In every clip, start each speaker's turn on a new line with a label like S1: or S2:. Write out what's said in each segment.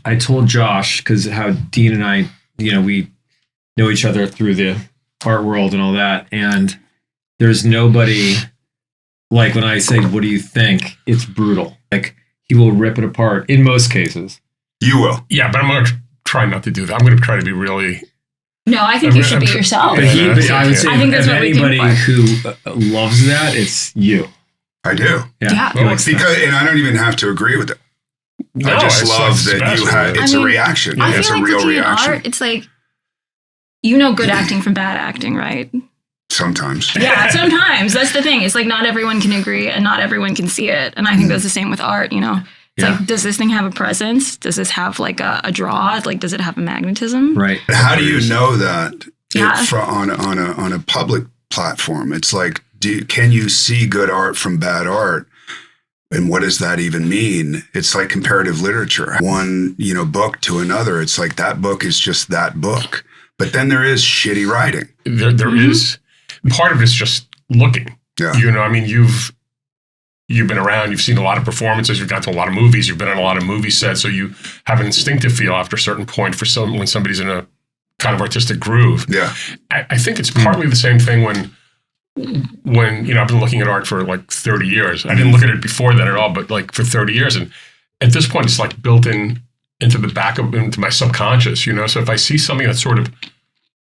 S1: I told Josh, because how Dean and I, we know each other through the art world and all that. And there's nobody, like when I say, what do you think? It's brutal. Like he will rip it apart in most cases.
S2: You will.
S3: Yeah, but I'm going to try not to do that. I'm going to try to be really...
S4: No, I think you should be yourself.
S1: But I would say
S4: I think that's what
S1: anybody who loves that, it's you.
S2: I do.
S4: Yeah.
S2: Because, and I don't even have to agree with it.
S3: No,
S2: I just love that you had, it's a reaction.
S4: I
S2: it's
S4: feel
S2: a
S4: like
S2: real
S4: looking at
S2: reaction.
S4: art, it's like, good acting from bad acting, right?
S2: Sometimes.
S4: Yeah, sometimes. That's the thing. It's like not everyone can agree and not everyone can see it. And I think that's the same with art, It's like, does this thing have a presence? Does this have like a draw? Like, does it have a magnetism?
S1: Right.
S2: How do you know that on a public platform? It's like, can you see good art from bad art? And what does that even mean? It's like comparative literature. One, book to another. It's like that book is just that book. But then there is shitty writing.
S3: There is. Part of it's just looking.
S2: Yeah.
S3: You've been around, you've seen a lot of performances, you've gone to a lot of movies, you've been on a lot of movie sets, so you have an instinctive feel after a certain point when somebody's in a kind of artistic groove.
S2: Yeah.
S3: I think it's partly the same thing when I've been looking at art for like 30 years. I didn't look at it before that at all, but like for 30 years. And at this point, it's like built into my subconscious, So if I see something that sort of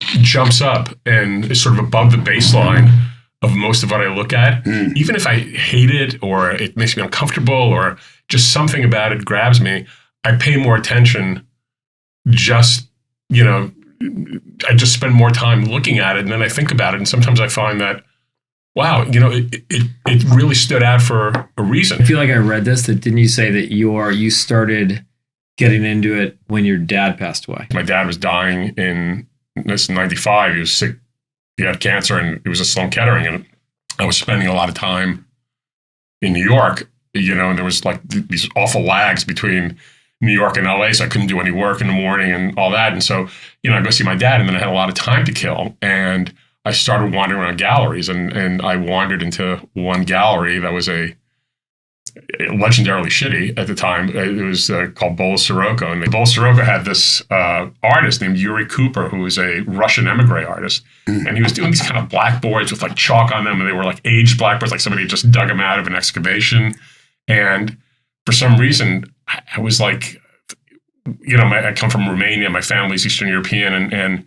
S3: jumps up and is sort of above the baseline of most of what I look at, even if I hate it or it makes me uncomfortable or just something about it grabs me, I pay more attention. I just spend more time looking at it and then I think about it. And sometimes I find that, wow, it really stood out for a reason.
S1: I feel like I read this, that didn't you say that you started getting into it when your dad passed away?
S3: My dad was dying in 95. He was sick. He had cancer and it was a Sloan Kettering. And I was spending a lot of time in New York, and there was like these awful lags between New York and LA. So I couldn't do any work in the morning and all that. And so, I go see my dad and then I had a lot of time to kill. And I started wandering around galleries and I wandered into one gallery that was legendarily shitty at the time. It was called Bola Sirocco. And Bola Sirocco had this artist named Yuri Cooper, who was a Russian emigre artist. And he was doing these kind of blackboards with like chalk on them. And they were like aged blackboards, like somebody just dug them out of an excavation. And for some reason, I was like, I come from Romania. My family's Eastern European. And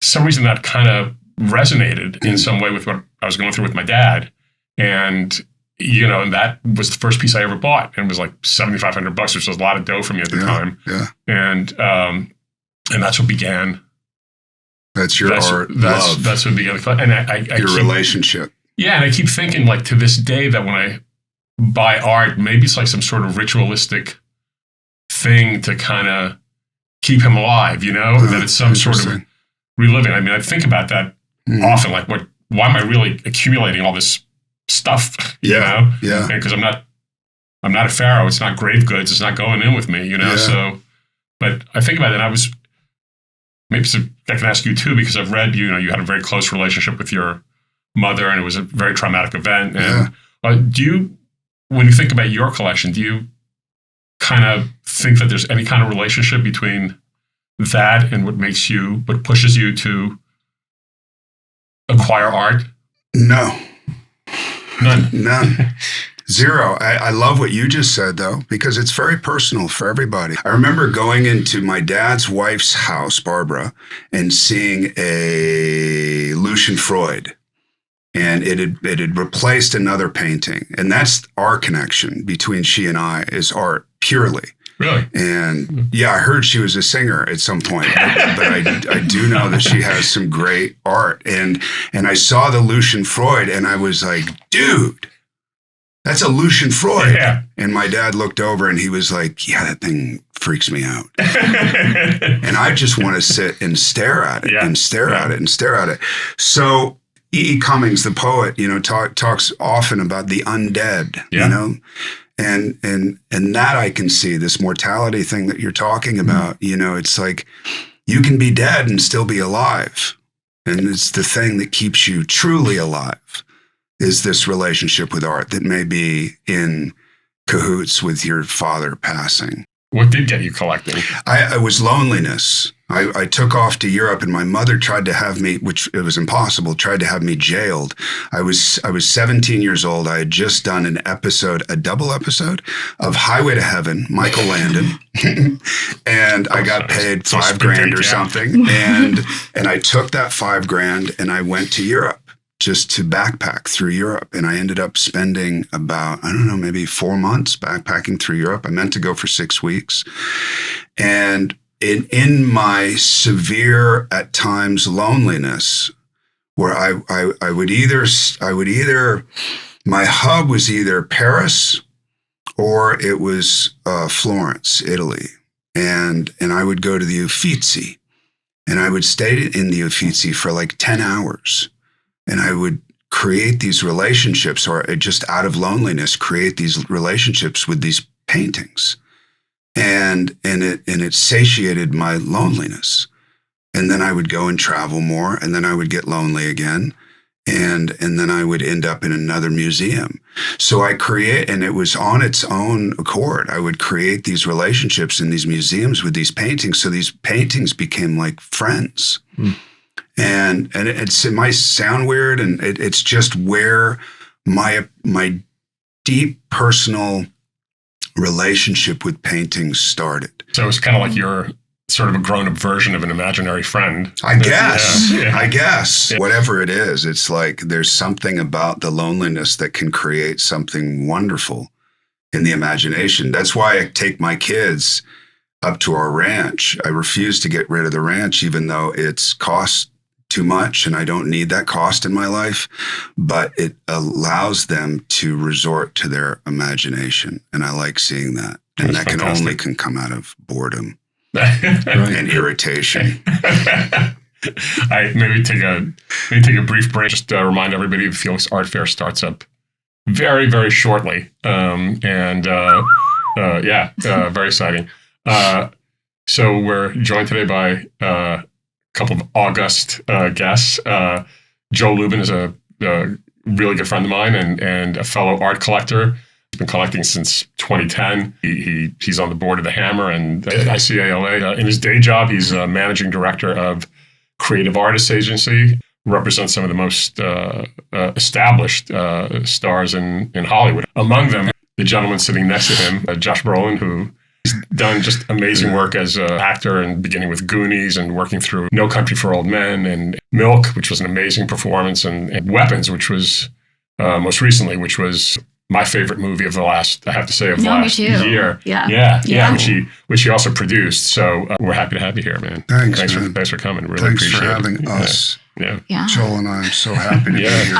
S3: for some reason that kind of resonated in some way with what I was going through with my dad. And and that was the first piece I ever bought. And it was like $7,500, which was a lot of dough for me at the time.
S2: Yeah.
S3: And that's what began.
S2: That's your art.
S3: That's what began. And
S2: your relationship.
S3: Yeah. And I keep thinking like to this day that when I buy art, maybe it's like some sort of ritualistic thing to kind of keep him alive, that it's some sort of reliving. I mean, I think about that often, like why am I really accumulating all this stuff?
S2: Yeah.
S3: Because I'm not a pharaoh. It's not grave goods. It's not going in with me, So, but I think about it. And I can ask you too, because I've read, you had a very close relationship with your mother, and it was a very traumatic event. And when you think about your collection, do you kind of think that there's any kind of relationship between that and what pushes you to acquire art?
S2: No.
S3: None.
S2: Zero. I love what you just said, though, because it's very personal for everybody. I remember going into my dad's wife's house, Barbara, and seeing a Lucian Freud, and it had replaced another painting. And that's our connection between she and I, is art, purely.
S3: Really?
S2: And yeah, I heard she was a singer at some point, but I do know that she has some great art. And I saw the Lucian Freud and I was like, dude, that's a Lucian Freud.
S3: Yeah.
S2: And my dad looked over and he was like, yeah, that thing freaks me out. And I just want to sit and stare at it and stare at it and stare at it. So E. Cummings, the poet, talks often about the undead, And that I can see, this mortality thing that you're talking about, it's like you can be dead and still be alive. And it's the thing that keeps you truly alive, is this relationship with art that may be in cahoots with your father passing.
S3: What did get you collecting?
S2: I was loneliness. I took off to Europe, and my mother tried to have me, which it was impossible, tried to have me jailed. I was 17 years old. I had just done a double episode of Highway to Heaven, Michael Landon, and I got paid $5,000 or something. And I took that $5,000 and I went to Europe just to backpack through Europe. And I ended up spending about, maybe 4 months backpacking through Europe. I meant to go for 6 weeks. And in my severe, at times, loneliness, where I would either, my hub was either Paris or it was Florence, Italy. And I would go to the Uffizi, and I would stay in the Uffizi for like 10 hours. And I would create these relationships, or just out of loneliness, create these relationships with these paintings. And it satiated my loneliness. And then I would go and travel more, and then I would get lonely again. And then I would end up in another museum. So and it was on its own accord. I would create these relationships in these museums with these paintings. So these paintings became like friends. And it might sound weird, and it's just where my deep personal relationship with paintings started.
S3: So it's kind of like you're sort of a grown-up version of an imaginary friend.
S2: I guess.
S3: Yeah.
S2: I guess. Yeah. Whatever it is, it's like there's something about the loneliness that can create something wonderful in the imagination. That's why I take my kids up to our ranch. I refuse to get rid of the ranch, even though it's cost too much and I don't need that cost in my life, but it allows them to resort to their imagination. And I like seeing that. And
S3: That's
S2: that
S3: fantastic.
S2: can only come out of boredom
S3: Right.
S2: and irritation.
S3: I maybe take a brief break. Just remind everybody the Felix Art Fair starts up very, very shortly. Very exciting. So we're joined today by a couple of august guests. Joe Lubin is a really good friend of mine and a fellow art collector. He's been collecting since 2010. He's on the board of the Hammer and ICALA. In his day job, he's managing director of Creative Artists Agency, represents some of the most established stars in Hollywood. Among them, the gentleman sitting next to him, Josh Brolin, who has done just amazing work as an actor, and beginning with Goonies and working through No Country for Old Men and Milk, which was an amazing performance, and Weapons, which was most recently, which was my favorite movie of the last, I have to say, last year. Yeah. Which he also produced. So we're happy to have you here, man.
S2: Thanks
S3: for coming. Really
S2: Thanks
S3: appreciate
S2: for
S3: it.
S2: having us.
S3: Yeah.
S2: Joel and I am so happy to be here.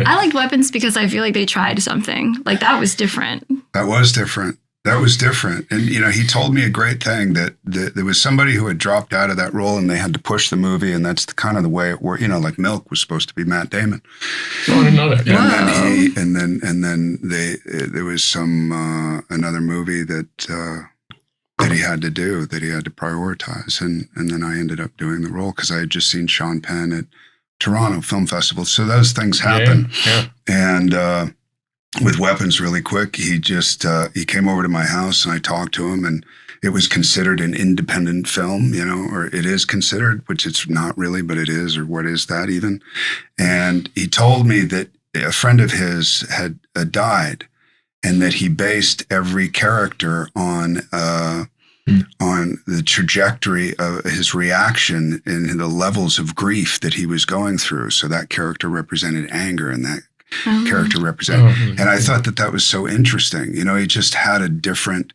S4: I liked Weapons because I feel like they tried something. Like, that was different.
S2: That was different. And, he told me a great thing that there was somebody who had dropped out of that role and they had to push the movie. And that's kind of the way it worked. Like Milk was supposed to be Matt Damon.
S3: Oh, I didn't know that.
S2: Yeah. And then there was another movie that he had to do, that he had to prioritize. And then I ended up doing the role because I had just seen Sean Penn at Toronto Film Festival. So those things happen.
S3: Yeah.
S2: And, with Weapons, really quick, he came over to my house and I talked to him, and it was considered an independent film, or it is considered, which it's not really, but it is, or what is that even? And he told me that a friend of his had died, and that he based every character on the trajectory of his reaction and the levels of grief that he was going through. So that character represented anger, and that character represented. And I thought that was so interesting. He just had a different,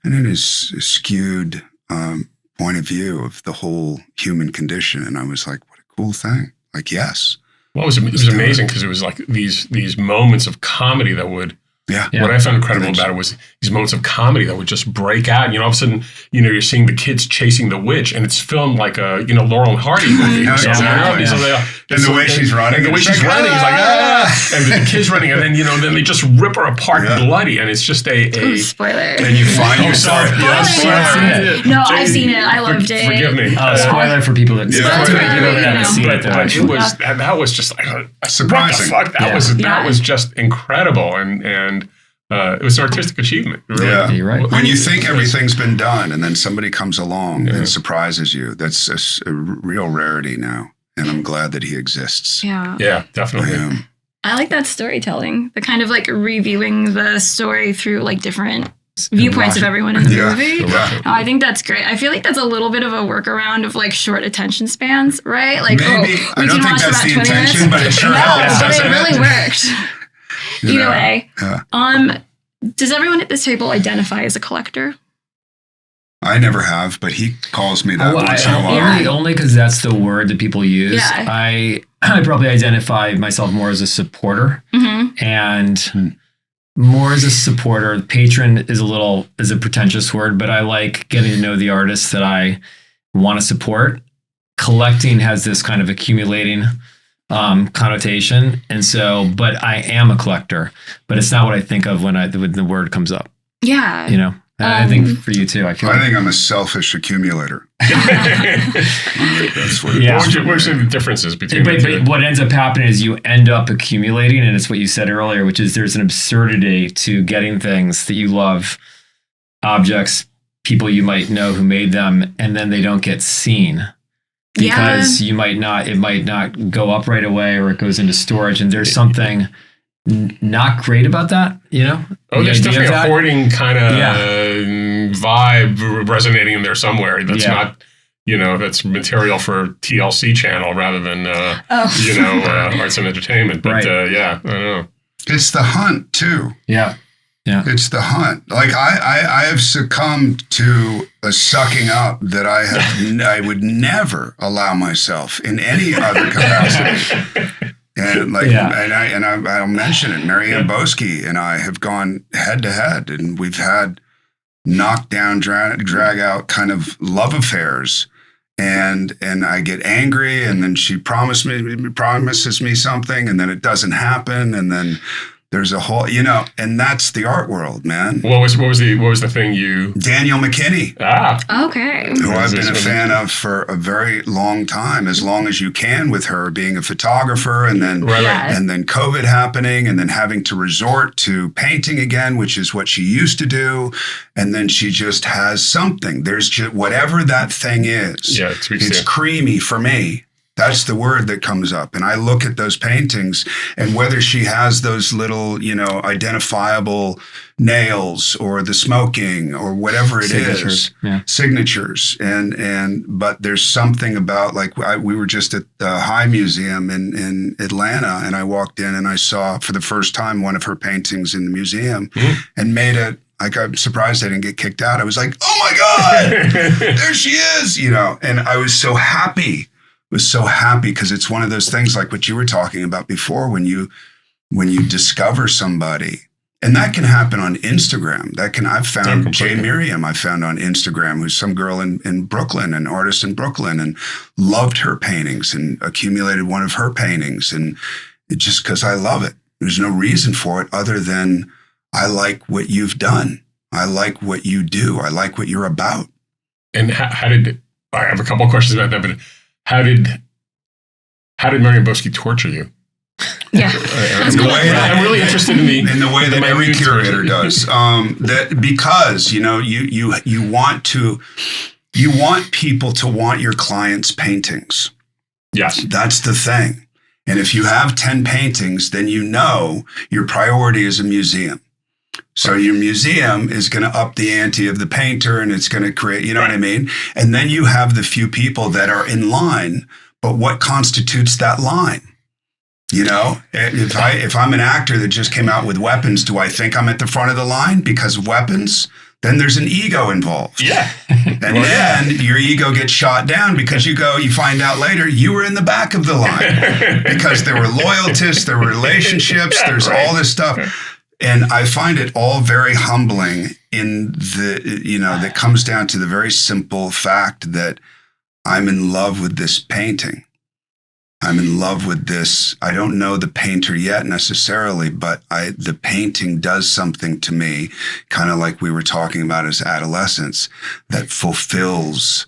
S2: and in his skewed point of view of the whole human condition. And I was like, what a cool thing. Like, yes.
S3: Well, it was amazing because it was like these moments of comedy that would.
S2: Yeah.
S3: What I found incredible about it was these moments of comedy that would just break out. All of a sudden, you're seeing the kids chasing the witch, and it's filmed like a, Laurel and Hardy movie.
S2: And the way she's running.
S3: And the way she's running, it's like, and the kid's running, and then they just rip her apart bloody, and it's just a
S4: spoiler.
S2: And you find yourself.
S4: No, I've seen it. I loved it.
S3: Forgive me.
S1: Spoiler for people that haven't seen it.
S3: But it was that was just like
S2: surprising.
S3: What the fuck? That was just incredible, and it was an artistic achievement. Really.
S2: Yeah.
S1: You're right.
S2: When you think everything's been done and then somebody comes along and surprises you, that's a real rarity now. And I'm glad that he exists.
S4: Yeah.
S3: Yeah, definitely.
S2: Yeah.
S4: I like that storytelling, the kind of like reviewing the story through like different viewpoints of everyone in the movie.
S2: Yeah.
S4: I think that's great. I feel like that's a little bit of a workaround of like short attention spans, right? Like,
S2: Maybe.
S4: we
S2: I don't
S4: can
S2: think
S4: watch
S2: that's
S4: about
S2: the
S4: 20
S2: intention,
S4: minutes.
S2: but it sure
S4: No,
S2: helps.
S4: but it
S2: doesn't
S4: really worked. Either
S2: Yeah.
S4: way.
S2: Yeah.
S4: Does everyone at this table identify as a collector?
S2: I never have, but he calls me that
S1: Well,
S2: once in a while.
S1: only because that's the word that people use.
S4: Yeah.
S1: I probably identify myself more as a supporter, and more as a supporter. Patron is a pretentious word, but I like getting to know the artists that I want to support. Collecting has this kind of accumulating connotation, and so, but I am a collector, but it's not what I think of when the word comes up.
S4: Yeah.
S1: You know. I think for you too. I feel.
S2: I think I'm a selfish accumulator. That's what it
S1: Yeah.
S2: is.
S3: What are the differences between
S1: But
S3: the two?
S1: what ends up happening is you end up accumulating, and it's what you said earlier, which is there's an absurdity to getting things that you love, objects, people you might know who made them, and then they don't get seen because it might not go up right away, or it goes into storage, and there's something not great about that, you know?
S3: Oh,
S1: The
S3: there's
S1: idea
S3: definitely
S1: of
S3: a
S1: that.
S3: hoarding kind of
S1: Yeah.
S3: vibe resonating in there somewhere. That's
S1: Yeah.
S3: not, that's material for TLC channel rather than, arts and entertainment. But
S1: Right.
S3: I don't know.
S2: It's the hunt too.
S1: Yeah.
S2: It's the hunt. Like I have succumbed to a sucking up that I would never allow myself in any other capacity. And I'll mention it. Marianne Boski and I have gone head to head, and we've had knockdown, drag out kind of love affairs. And I get angry, and then she promises me something, and then it doesn't happen, and then there's a whole, and that's the art world, man.
S3: What was the thing you?
S2: Daniel McKinney,
S4: Okay.
S2: who I've been a fan of for a very long time, as long as you can, with her being a photographer, and then and then COVID happening, and then having to resort to painting again, which is what she used to do, and then she just has something. There's just whatever that thing is.
S3: Yeah,
S2: it's creamy for me. That's the word that comes up. And I look at those paintings, and whether she has those little, identifiable nails or the smoking or whatever it is, signatures. But there's something about, like, we were just at the High Museum in Atlanta, and I walked in and I saw for the first time one of her paintings in the museum and made it. Like, I'm surprised I didn't get kicked out. I was like, oh my God, there she is, and I was so happy. Because it's one of those things like what you were talking about before, when you discover somebody, and that can happen on Instagram. I've found Jay Miriam, I found on Instagram, who's some girl in Brooklyn, an artist in Brooklyn, and loved her paintings and accumulated one of her paintings. And just because I love it, there's no reason for it other than I like what you've done. I like what you do. I like what you're about.
S3: And how did, I have a couple of questions about that, but how did Marianne Boski torture you?
S4: Yeah.
S3: I'm really interested in
S2: the way that every curator does. That because you want people to want your clients' paintings.
S3: Yes,
S2: that's the thing. And if you have 10 paintings, then your priority is a museum. So your museum is going to up the ante of the painter, and it's going to create, what I mean? And then you have the few people that are in line, but what constitutes that line? If I'm an actor that just came out with Weapons, do I think I'm at the front of the line because of Weapons? Then there's an ego involved.
S3: Yeah.
S2: And then your ego gets shot down because you find out later you were in the back of the line because there were loyalties, there were relationships, there's all this stuff. And I find it all very humbling that comes down to the very simple fact that I'm in love with this painting. I'm in love with this. I don't know the painter yet necessarily, but the painting does something to me, kind of like we were talking about as adolescents, that fulfills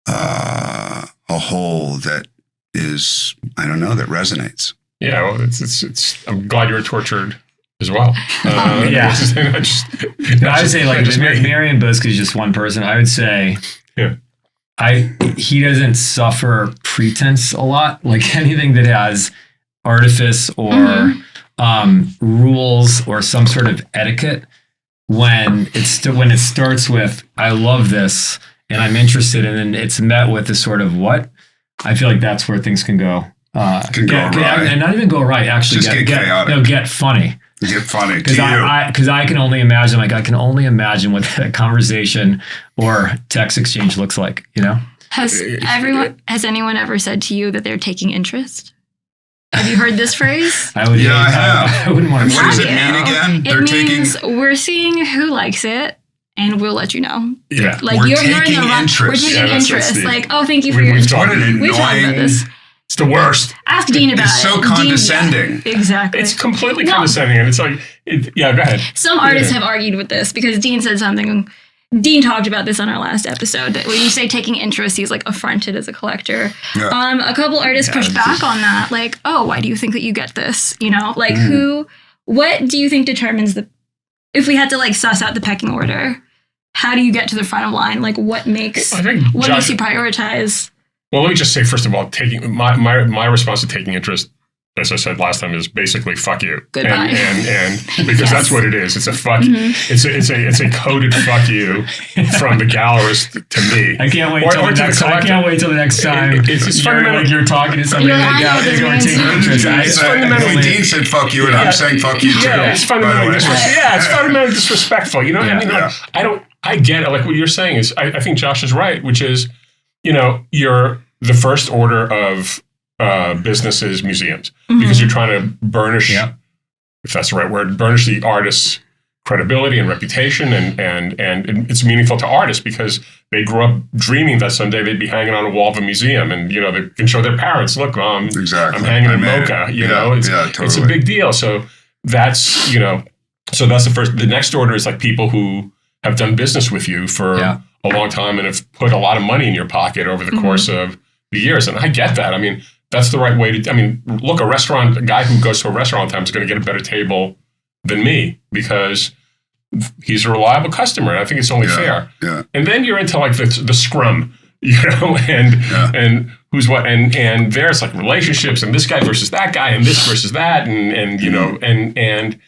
S2: a hole that is, I don't know, that resonates.
S3: Yeah, well, it's I'm glad you were tortured as well.
S1: Yeah. I would say like
S3: just me.
S1: Marion Busk is just one person. I would say
S3: Yeah.
S1: he doesn't suffer pretense a lot. Like anything that has artifice or rules or some sort of etiquette, when it starts with "I love this" and I'm interested, and then it's met with this sort of what, I feel like that's where things can go.
S2: Go right.
S1: And not even go right. Actually,
S2: Just get chaotic.
S1: No, get funny.
S2: Get funny to
S1: Because
S2: you.
S1: I can only imagine. Like I can only imagine what that conversation or text exchange looks like. You know.
S4: Has anyone ever said to you that they're taking interest? Have you heard this phrase?
S2: I have.
S1: I wouldn't want to.
S2: What does
S1: say
S2: it mean again?
S4: It means we're seeing who likes it, and we'll let you know.
S3: Yeah.
S4: Like
S2: We're
S4: you're in
S2: taking
S4: the wrong.
S2: interest.
S4: We're taking
S3: Yeah, that's
S4: interest.
S3: the-
S4: Like, oh, thank you for your.
S3: We've talked
S2: What an
S4: We talked about
S2: annoying.
S4: this.
S3: It's the worst.
S4: Ask Dean about
S2: It's
S4: it.
S2: so
S4: Dean-
S2: condescending.
S4: Exactly.
S3: It's completely
S4: Well-
S3: condescending, and it's like, yeah. Go ahead.
S4: Some artists
S3: Yeah.
S4: have argued with this because Dean said something. Dean talked about this on our last episode. That when you say taking interest, he's like affronted as a collector.
S2: Yeah.
S4: A couple artists pushed back on that. Like, oh, why do you think that you get this? You know, like what do you think determines if we had to like suss out the pecking order, how do you get to the front of line? Like what makes
S3: I think
S4: what makes you prioritize?
S3: Well, let me just say first of all, taking my response to taking interest, as I said last time, is basically fuck you.
S4: Goodbye.
S3: And because that's what it is. It's a fuck. It's a coded fuck you from the gallerist to me.
S1: I can't wait
S3: Or
S1: till the
S3: to
S1: next. I
S3: collector.
S1: can't wait till the next time.
S3: It's fundamental.
S1: You're talking to somebody
S4: You're
S1: like
S4: lying
S1: that. You're
S4: about this
S1: taking
S4: man's-
S1: interest.
S3: It's
S2: Hey,
S3: fundamentally-
S2: Dean said fuck you, and I'm saying fuck you too.
S3: Yeah, it's fundamentally it's fundamentally disrespectful. You know what I mean?
S2: Yeah.
S3: Like, I get it. Like what you're saying is, I think Josh is right, which is, you're the first order of businesses, museums, because you're trying to burnish, if that's the right word, burnish the artist's credibility and reputation, and it's meaningful to artists because they grew up dreaming that someday they'd be hanging on a wall of a museum, and they can show their parents, look,
S2: Exactly.
S3: I'm hanging
S2: I
S3: in
S2: made
S3: Mocha.
S2: it.
S3: It's a
S2: totally.
S3: big deal. So that's so that's the first. The next order is like people who have done business with you for a long time and have put a lot of money in your pocket over the course of the years. And I get that. I mean, that's the right way to. I mean, look, a guy who goes to a restaurant all the time is going to get a better table than me because he's a reliable customer. And I think it's only fair.
S2: Yeah.
S3: And then you're into like the scrum, and who's what, and there's like relationships and this guy versus that guy and this versus that, and and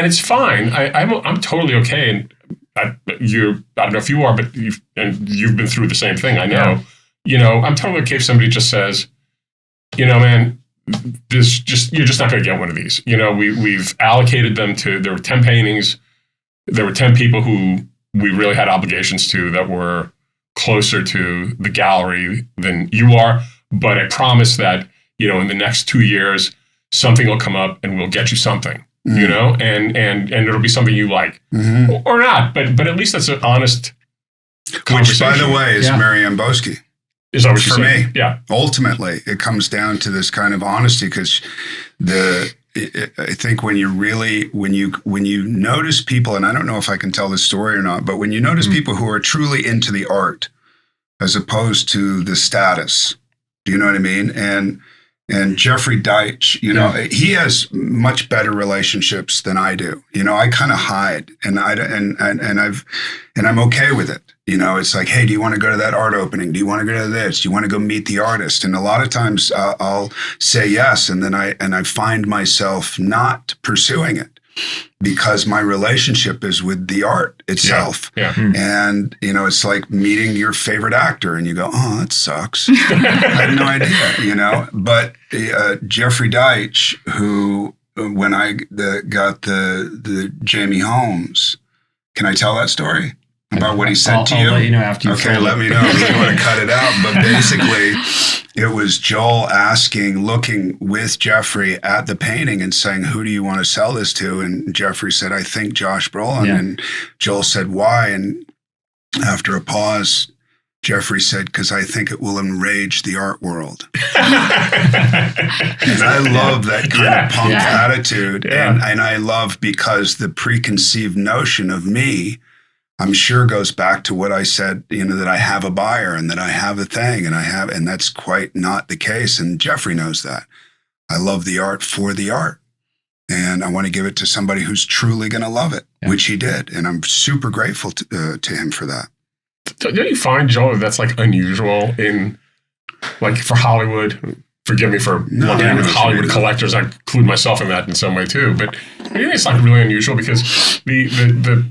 S3: it's fine. I'm totally okay. And I don't know if you are, but you've been through the same thing. I know. I'm totally okay if somebody just says, man, you're just not going to get one of these. We've allocated them to. There were 10 paintings. There were 10 people who we really had obligations to that were closer to the gallery than you are. But I promise that, in the next 2 years, something will come up and we'll get you something, and it'll be something you like or not. But at least that's an honest
S2: Which, by the
S3: conversation.
S2: way, is Marianne Boski.
S3: Is that what you
S2: For
S3: say?
S2: me.
S3: Yeah.
S2: Ultimately, it comes down to this kind of honesty because I think when you notice people, and I don't know if I can tell this story or not, but when you notice people who are truly into the art as opposed to the status, do you know what I mean? And Jeffrey Deitch, he has much better relationships than I do. I kind of hide, and I'm okay with it. It's like, hey, do you want to go to that art opening? Do you want to go to this? Do you want to go meet the artist? And a lot of times I'll say yes, and then I find myself not pursuing it because my relationship is with the art itself.
S3: Yeah.
S2: And, it's like meeting your favorite actor and you go, oh, that sucks. I have no idea, But Jeffrey Deitch, who, when I got the Jamie Holmes, can I tell that story? About what he said to you?
S1: I'll let you know after you
S2: Okay, let me know if you want to cut it out. But basically, it was Joel looking with Jeffrey at the painting and saying, who do you want to sell this to? And Jeffrey said, I think Josh Brolin. Yeah. And Joel said, why? And after a pause, Jeffrey said, because I think it will enrage the art world. And I love that kind of punk attitude.
S3: Yeah.
S2: And I love because the preconceived notion of me, I'm sure goes back to what I said, that I have a buyer and that I have a thing and that's quite not the case. And Jeffrey knows that. I love the art for the art. And I want to give it to somebody who's truly going to love it, which he did. And I'm super grateful to him for that.
S3: Don't you find, Joel, that's like unusual in, like, for Hollywood? Forgive me for looking with Hollywood collectors. I include myself in that in some way too. But I think it's like really unusual because the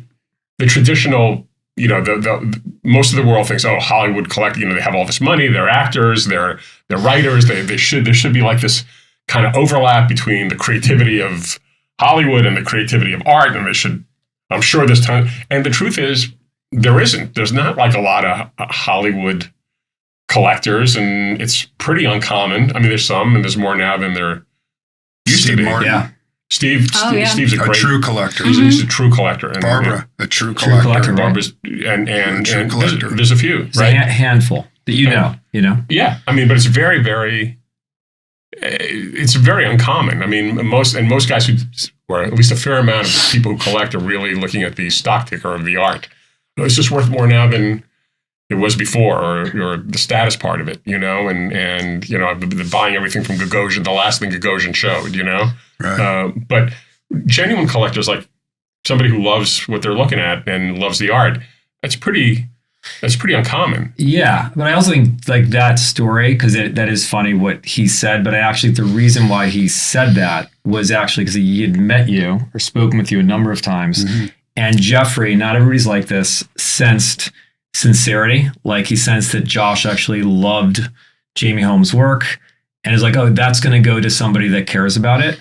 S3: traditional, the most of the world thinks, oh, Hollywood collect, they have all this money, they're actors, they're writers, there should be like this kind of overlap between the creativity of Hollywood and the creativity of art, and I'm sure there's time. And the truth is, there isn't. There's not like a lot of Hollywood collectors, and it's pretty uncommon. I mean, there's some, and there's more now than there used to be.
S2: Martin.
S1: Yeah.
S3: Steve's a great
S2: true collector.
S3: He's a true collector. And
S2: Barbara, a true collector.
S3: Barbara's and
S2: true collector.
S3: There's a few,
S1: It's
S3: right?
S1: a handful that you know.
S3: Yeah, I mean, but it's very, very. It's very uncommon. I mean, most guys or at least a fair amount of people who collect, are really looking at the stock ticker of the art. It's just worth more now than it was before, or the status part of it, and the buying everything from Gagosian, the last thing Gagosian showed,
S2: Right.
S3: But genuine collectors, like somebody who loves what they're looking at and loves the art, that's pretty uncommon.
S1: Yeah, but I also think like that story, because that is funny what he said, but the reason why he said that was actually because he had met you or spoken with you a number of times. Mm-hmm. And Jeffrey, not everybody's like this, sensed sincerity. Like he sensed that Josh actually loved Jamie Holmes' work and is like, oh, that's going to go to somebody that cares about it.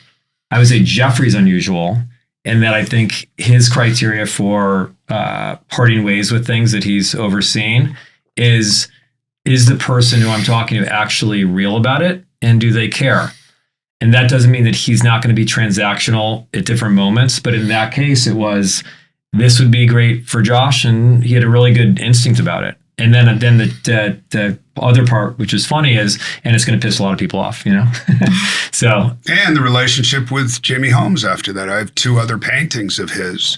S1: I would say Jeffrey's unusual in that I think his criteria for parting ways with things that he's overseen is the person who I'm talking to actually real about it, and do they care? And that doesn't mean that he's not going to be transactional at different moments, but in that case, it was, this would be great for Josh, and he had a really good instinct about it. And then the other part, which is funny, is, and it's going to piss a lot of people off, So,
S2: and the relationship with Jamie Holmes after that. I have 2 other paintings of his,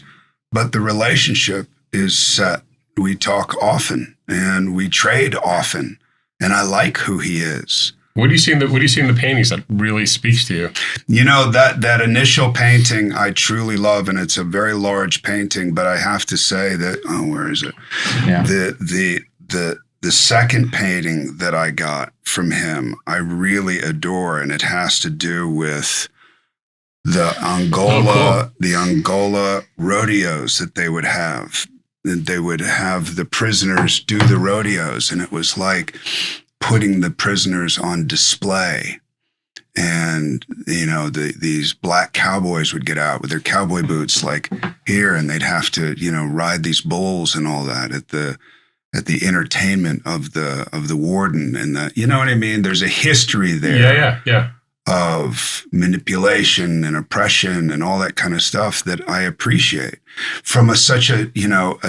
S2: but the relationship is set. We talk often and we trade often, and I like who he is.
S3: What do you see in the paintings that really speaks to you?
S2: That initial painting I truly love, and it's a very large painting, but I have to say that, where is it?
S1: Yeah.
S2: The second painting that I got from him, I really adore, and it has to do with the Angola rodeos that they would have. They would have the prisoners do the rodeos, and it was like putting the prisoners on display. And, these black cowboys would get out with their cowboy boots like here, and they'd have to, ride these bulls and all that at the entertainment of the warden, and what I mean? There's a history there.
S3: Yeah.
S2: Of manipulation and oppression and all that kind of stuff that I appreciate from such a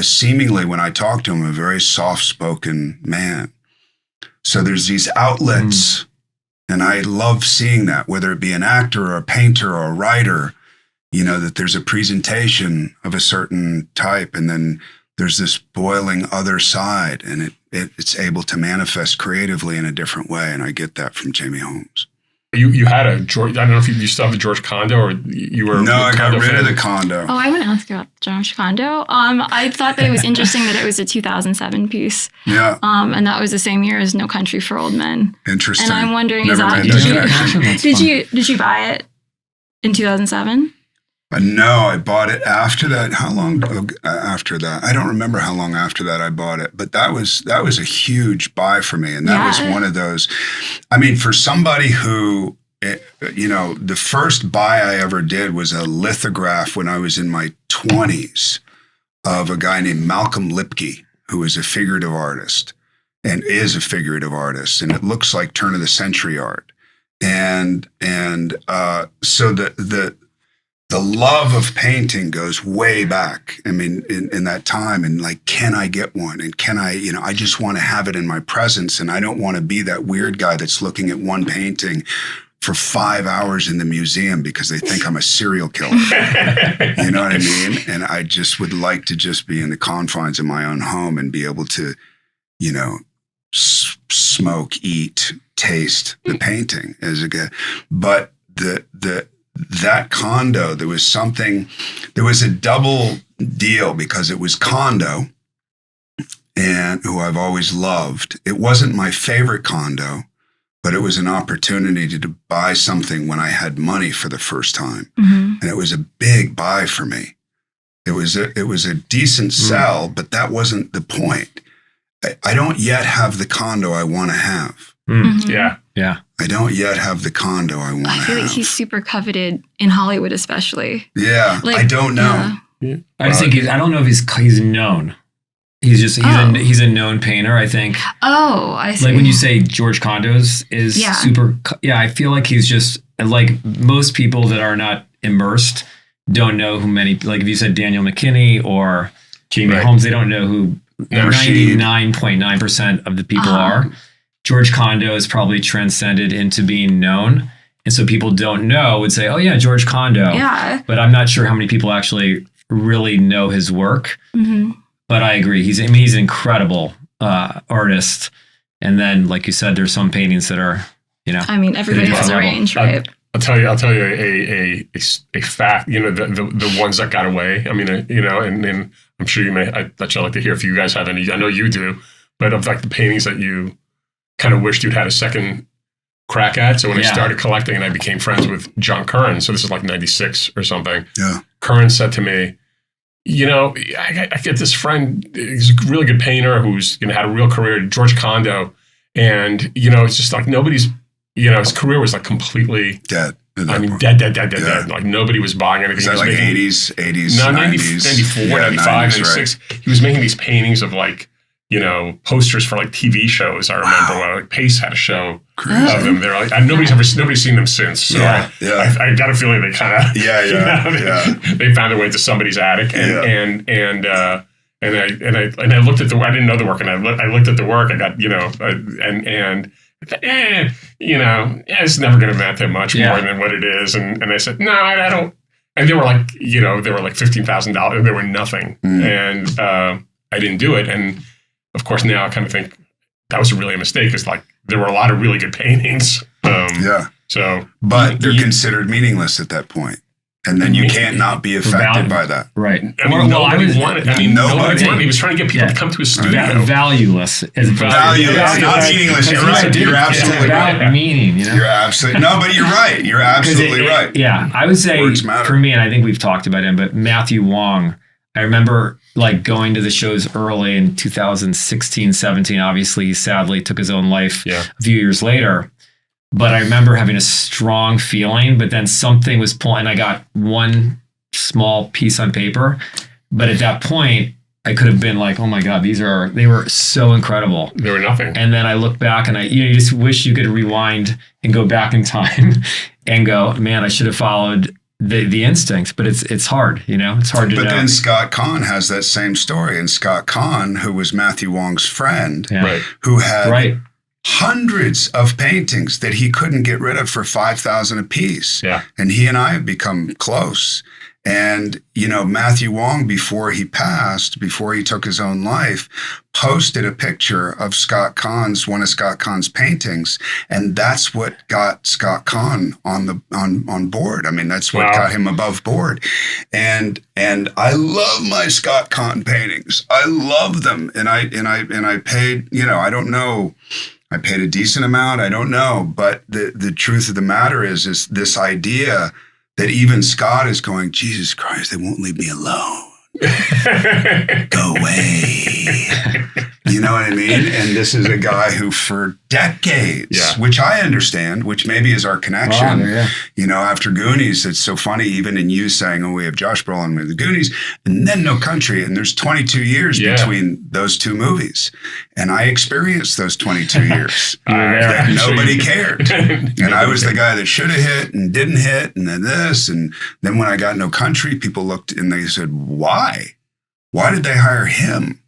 S2: seemingly, when I talk to him, a very soft-spoken man. So there's these outlets, and I love seeing that, whether it be an actor or a painter or a writer, that there's a presentation of a certain type, and then there's this boiling other side, and it's able to manifest creatively in a different way. And I get that from Jamie Holmes.
S3: You had a George, I don't know if you still have the George condo, or you were.
S2: No, I got rid of the condo.
S4: Oh, I want to ask you about the George condo. I thought that it was interesting that it was a 2007 piece.
S2: Yeah.
S4: And that was the same year as No Country for Old Men.
S2: Interesting.
S4: And I'm wondering,
S2: Never made that connection.
S4: did you buy it in 2007?
S2: No, I bought it after that. How long after that? I don't remember how long after that I bought it, but that was a huge buy for me. And that was one of those, I mean, for somebody who, the first buy I ever did was a lithograph when I was in my 20s of a guy named Malcolm Lipke, who is a figurative artist and is a figurative artist. And it looks like turn of the century art. And so the love of painting goes way back. I mean, in that time, and like, can I get one? And can I, I just want to have it in my presence. And I don't want to be that weird guy that's looking at one painting for 5 hours in the museum because they think I'm a serial killer. You know what I mean? And I just would like to just be in the confines of my own home and be able to, smoke, eat, taste the painting as a guy. But the that condo, there was a double deal because it was condo and who I've always loved. It wasn't my favorite condo, but it was an opportunity to buy something when I had money for the first time. And it was a big buy for me. It was a decent sell, but that wasn't the point. I don't yet have the condo I want to have.
S3: Yeah.
S2: I don't yet have the condo I want to have.
S4: I feel like he's super coveted in Hollywood, especially.
S2: Yeah,
S4: Like,
S2: I don't know.
S4: yeah.
S1: I just think I don't know if he's known. He's a known painter, I think.
S4: Oh, I see.
S1: Like when you say George Condos is super, I feel like he's just like most people that are not immersed don't know who many, like if you said Daniel McKinney or Jamie Holmes, they don't know who 99.9% of the people are. George Condo is probably transcended into being known. And so people don't know would say, oh yeah, George Condo.
S4: Yeah.
S1: But I'm not sure how many people actually really know his work. But I agree. He's an incredible artist. And then, like you said, there's some paintings that are,
S4: I mean, everybody has a range, right?
S3: I'll tell you a fact. The ones that got away. I mean, and I'm sure you may. I'd like to hear if you guys have any. I know you do, but of like the paintings that you kind of wished you'd had a second crack at. So when I started collecting, and I became friends with John Curran. So this is like '96 or something.
S2: Yeah.
S3: Curran said to me, I get this friend. He's a really good painter who's had a real career, George Condo, and it's just like nobody's. His career was like completely
S2: dead.
S3: Dead. Like nobody was buying anything.
S2: Is that like 80s,
S3: no,
S2: 90s?
S3: 94, 95, 96. Right. He was making these paintings of like, posters for like TV shows. I remember when like Pace had a show of them. They're like, nobody's seen them since. So I got a feeling they kind of, they found their way to somebody's attic. And I looked at I didn't know the work, and I looked at the work. I got, it's never going to amount to much more than what it is. And I said, no, I don't. And they were like, $15,000. They were nothing. And I didn't do it. And of course, now I kind of think that was really a mistake. It's like there were a lot of really good paintings. So,
S2: but they're considered meaningless at that point. And then you can't not be affected by that.
S1: Right.
S3: I mean, nobody wanted. Nobody wanted. He was trying to get people to come to his studio.
S1: Valueless.
S2: Valueless, not meaningless. You're right. You're absolutely right.
S1: Meaning,
S2: You're absolutely no, but you're right. You're absolutely right.
S1: Yeah, I would say for me, and I think we've talked about him, but Matthew Wong. I remember like going to the shows early in 2016, 17. Obviously, he sadly took his own life a few years later. But I remember having a strong feeling, but then something was pulling. I got one small piece on paper, but at that point, I could have been like, "Oh my God, they were so incredible."
S3: They were nothing.
S1: And then I look back, and you just wish you could rewind and go back in time and go, "Man, I should have followed the instincts." But it's hard, It's hard to know.
S2: But then Scott Kahn has that same story, and Scott Kahn, who was Matthew Wong's friend, who had hundreds of paintings that he couldn't get rid of for $5,000 a piece.
S3: Yeah.
S2: And he and I have become close. And, Matthew Wong, before he took his own life, posted a picture of one of Scott Kahn's paintings. And that's what got Scott Kahn on board. I mean, that's what got him above board. And I love my Scott Kahn paintings. I love them. And I paid, I don't know. I paid a decent amount. I don't know. But the truth of the matter is this idea that even Scott is going, Jesus Christ, they won't leave me alone. Go away. You know what I mean? And this is a guy who for decades, which I understand, which maybe is our connection, after Goonies, it's so funny, even in you saying, oh, we have Josh Brolin with the Goonies, and then No Country, and there's 22 years between those two movies. And I experienced those 22 years that nobody cared. And I was the guy that should have hit and didn't hit, and then this, and then when I got No Country, people looked and they said, why? Why did they hire him?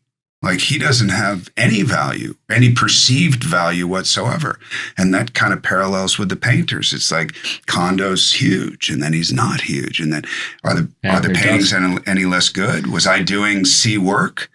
S2: Like, he doesn't have any value, any perceived value whatsoever. And that kind of parallels with the painters. It's like Condo's huge, and then he's not huge. And then are the paintings any less good? Was I doing C work,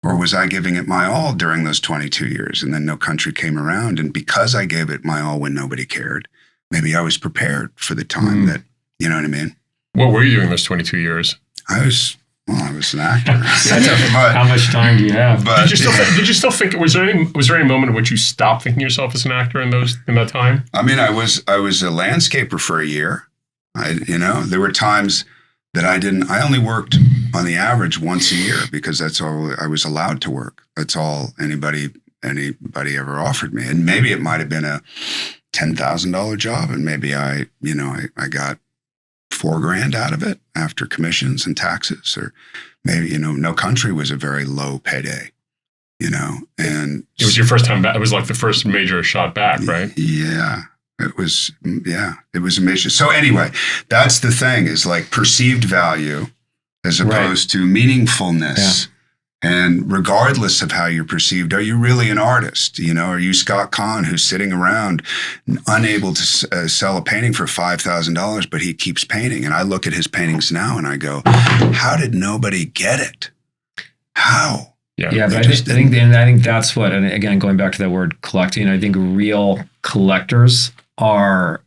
S2: or was I giving it my all during those 22 years? And then No Country came around. And because I gave it my all when nobody cared, maybe I was prepared for the time that, You know what I mean?
S3: What were you doing those 22 years?
S2: I was an actor.
S1: How much time do you have?
S2: But
S3: Did you still think? Was there any moment in which you stopped thinking yourself as an actor in that time?
S2: I mean, I was a landscaper for a year. There were times that I only worked on the average once a year because that's all I was allowed to work. That's all anybody ever offered me. And maybe it might have been a $10,000 job, and maybe I got $4,000 out of it after commissions and taxes, or maybe, No Country was a very low payday, and
S3: it was your first time back. It was like the first major shot back, right?
S2: Yeah. It was a major. So anyway, that's the thing, is like perceived value as opposed to meaningfulness. Yeah. And regardless of how you're perceived, are you really an artist? Are you Scott Kahn, who's sitting around unable to sell a painting for $5,000, but he keeps painting? And I look at his paintings now and I go, how did nobody get it? How?
S1: Yeah, but I think that's what, and again, going back to that word collecting, I think real collectors are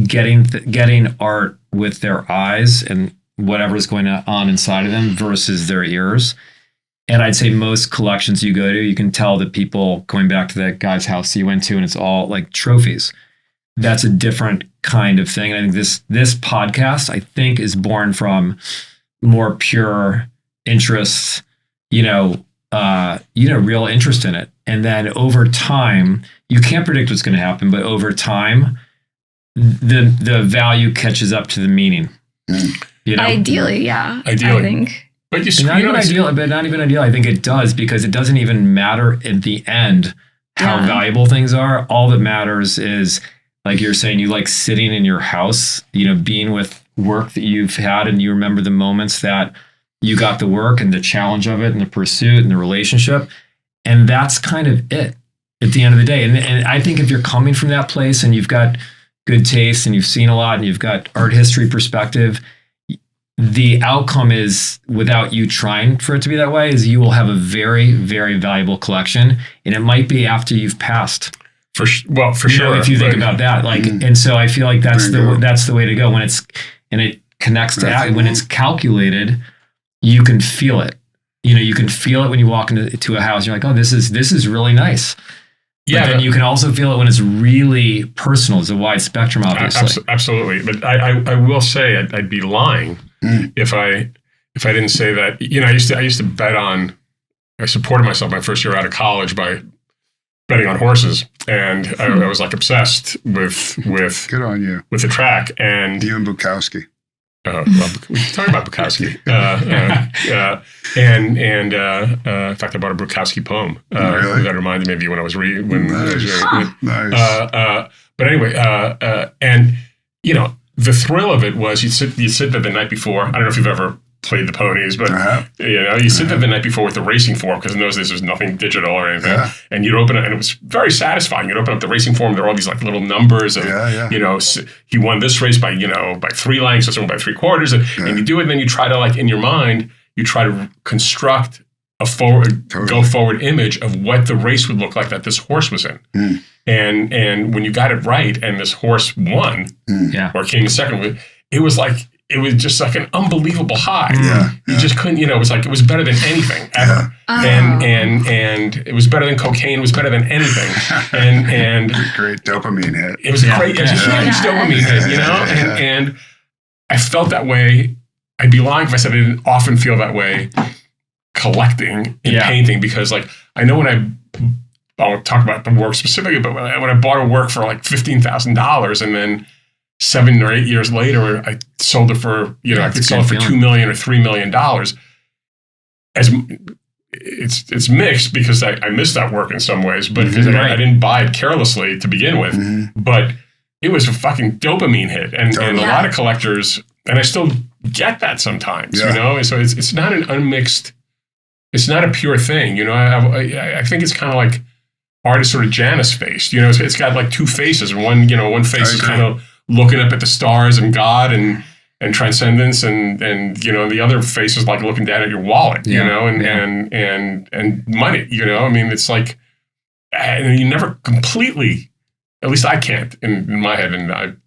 S1: getting art with their eyes and whatever's going on inside of them versus their ears. And I'd say most collections you go to, you can tell that people, going back to that guy's house you went to, and it's all like trophies. That's a different kind of thing. And I think this podcast, I think, is born from more pure interests, real interest in it. And then over time, you can't predict what's going to happen, but over time, the value catches up to the meaning.
S4: Ideally, yeah. I think.
S3: But
S1: not even ideal. I think it does, because it doesn't even matter at the end how valuable things are. All that matters is, like you're saying, you like sitting in your house, being with work that you've had, and you remember the moments that you got the work and the challenge of it and the pursuit and the relationship. And that's kind of it at the end of the day. And I think if you're coming from that place and you've got good taste and you've seen a lot and you've got art history perspective, the outcome is, without you trying for it to be that way, is you will have a very, very valuable collection. And it might be after you've passed.
S3: For sure.
S1: If you think about that, and so I feel like that's the way to go when it connects to when it's calculated. You can feel it. You can feel it when you walk into a house. You're like, oh, this is really nice. But then you can also feel it when it's really personal. It's a wide spectrum, obviously.
S3: Absolutely. But I will say I'd be lying if I didn't say that. I used to bet on. I supported myself my first year out of college by betting on horses, and I was like obsessed with
S2: good on you
S3: with the track and
S2: you and Bukowski.
S3: We can talk about Bukowski. In fact, I bought a Bukowski poem
S2: really?
S3: that reminded me of you when I was reading.
S2: Nice.
S3: But anyway, the thrill of it was you sit there the night before. I don't know if you've ever played the ponies, but you sit there the night before with the racing form, because in those days there was nothing digital or anything, and you'd open it, and it was very satisfying. You'd open up the racing form, there were all these like little numbers, and he won this race by 3 lengths, this one by 3/4, and you do it, and then you try to, like, in your mind, you try to construct a go forward image of what the race would look like that this horse was in. And when you got it right and this horse won or came in second, it was just like an unbelievable high. You just couldn't, it was like, it was better than anything ever. And it was better than cocaine. It was better than anything. And
S2: great dopamine hit.
S3: It was a huge dopamine hit, and I felt that way. I'd be lying if I said I didn't often feel that way collecting and painting, because like, I know when I won't talk about the work specifically, but when I bought a work for like $15,000, and then 7 or 8 years later, I sold it for, I could sell it for $2 million or $3 million. It's mixed, because I missed that work in some ways, but because I didn't buy it carelessly to begin with, but it was a fucking dopamine hit. And a lot of collectors, and I still get that sometimes, so it's not an unmixed, it's not a pure thing. I think it's kind of like art is sort of Janus faced, it's got like two faces, and one face is kind of looking up at the stars and God and transcendence, and the other face is like looking down at your wallet, and money, I mean, it's like, and you never completely, at least I can't in my head, and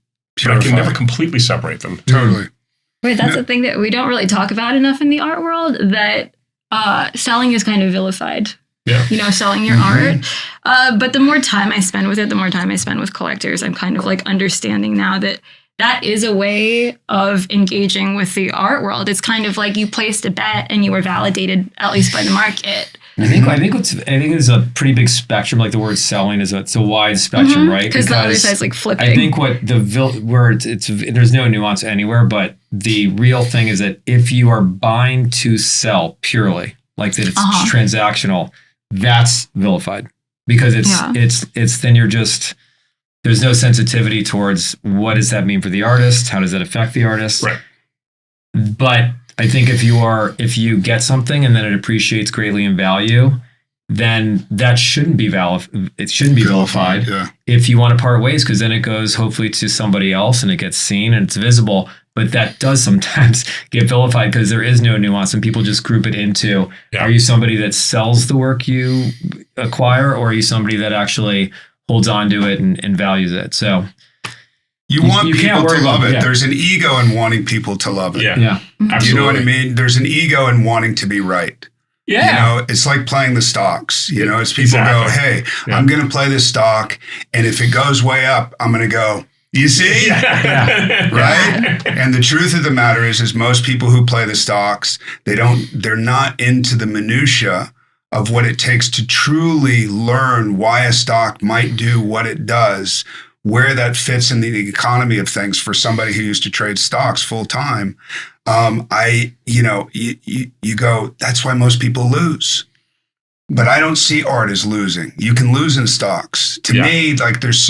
S3: But I can never completely separate them.
S2: Totally.
S4: Wait, that's the thing that we don't really talk about enough in the art world, that selling is kind of vilified.
S3: Yeah.
S4: You know, selling your art. But the more time I spend with it, the more time I spend with collectors, I'm kind of like understanding now that that is a way of engaging with the art world. It's kind of like you placed a bet and you were validated, at least by the market.
S1: I think it's a pretty big spectrum. Like the word selling it's a wide spectrum, right?
S4: Because the other side's like flipping.
S1: I think what where it's there's no nuance anywhere, but the real thing is that if you are buying to sell purely, like that it's transactional, that's vilified, because it's then you're just, there's no sensitivity towards what does that mean for the artist, how does that affect the artist,
S3: right?
S1: But I think if you get something and then it appreciates greatly in value, then that shouldn't be vilified.
S2: Yeah.
S1: If you want to part ways, because then it goes hopefully to somebody else and it gets seen and it's visible. But that does sometimes get vilified because there is no nuance and people just group it into, are you somebody that sells the work you acquire, or are you somebody that actually holds on to it and values it? So
S2: you want people to love it.
S1: Yeah.
S2: There's an ego in wanting people to love it.
S3: Yeah. Absolutely.
S2: You know what I mean? There's an ego in wanting to be right.
S3: Yeah.
S2: You know, it's like playing the stocks. You know, it's people go, hey, I'm going to play this stock, and if it goes way up, I'm going to go, you see? Right? And the truth of the matter is most people who play the stocks, they're not into the minutia of what it takes to truly learn why a stock might do what it does, where that fits in the economy of things for somebody who used to trade stocks full time. You go, that's why most people lose. But I don't see art as losing. You can lose in stocks. To me, like there's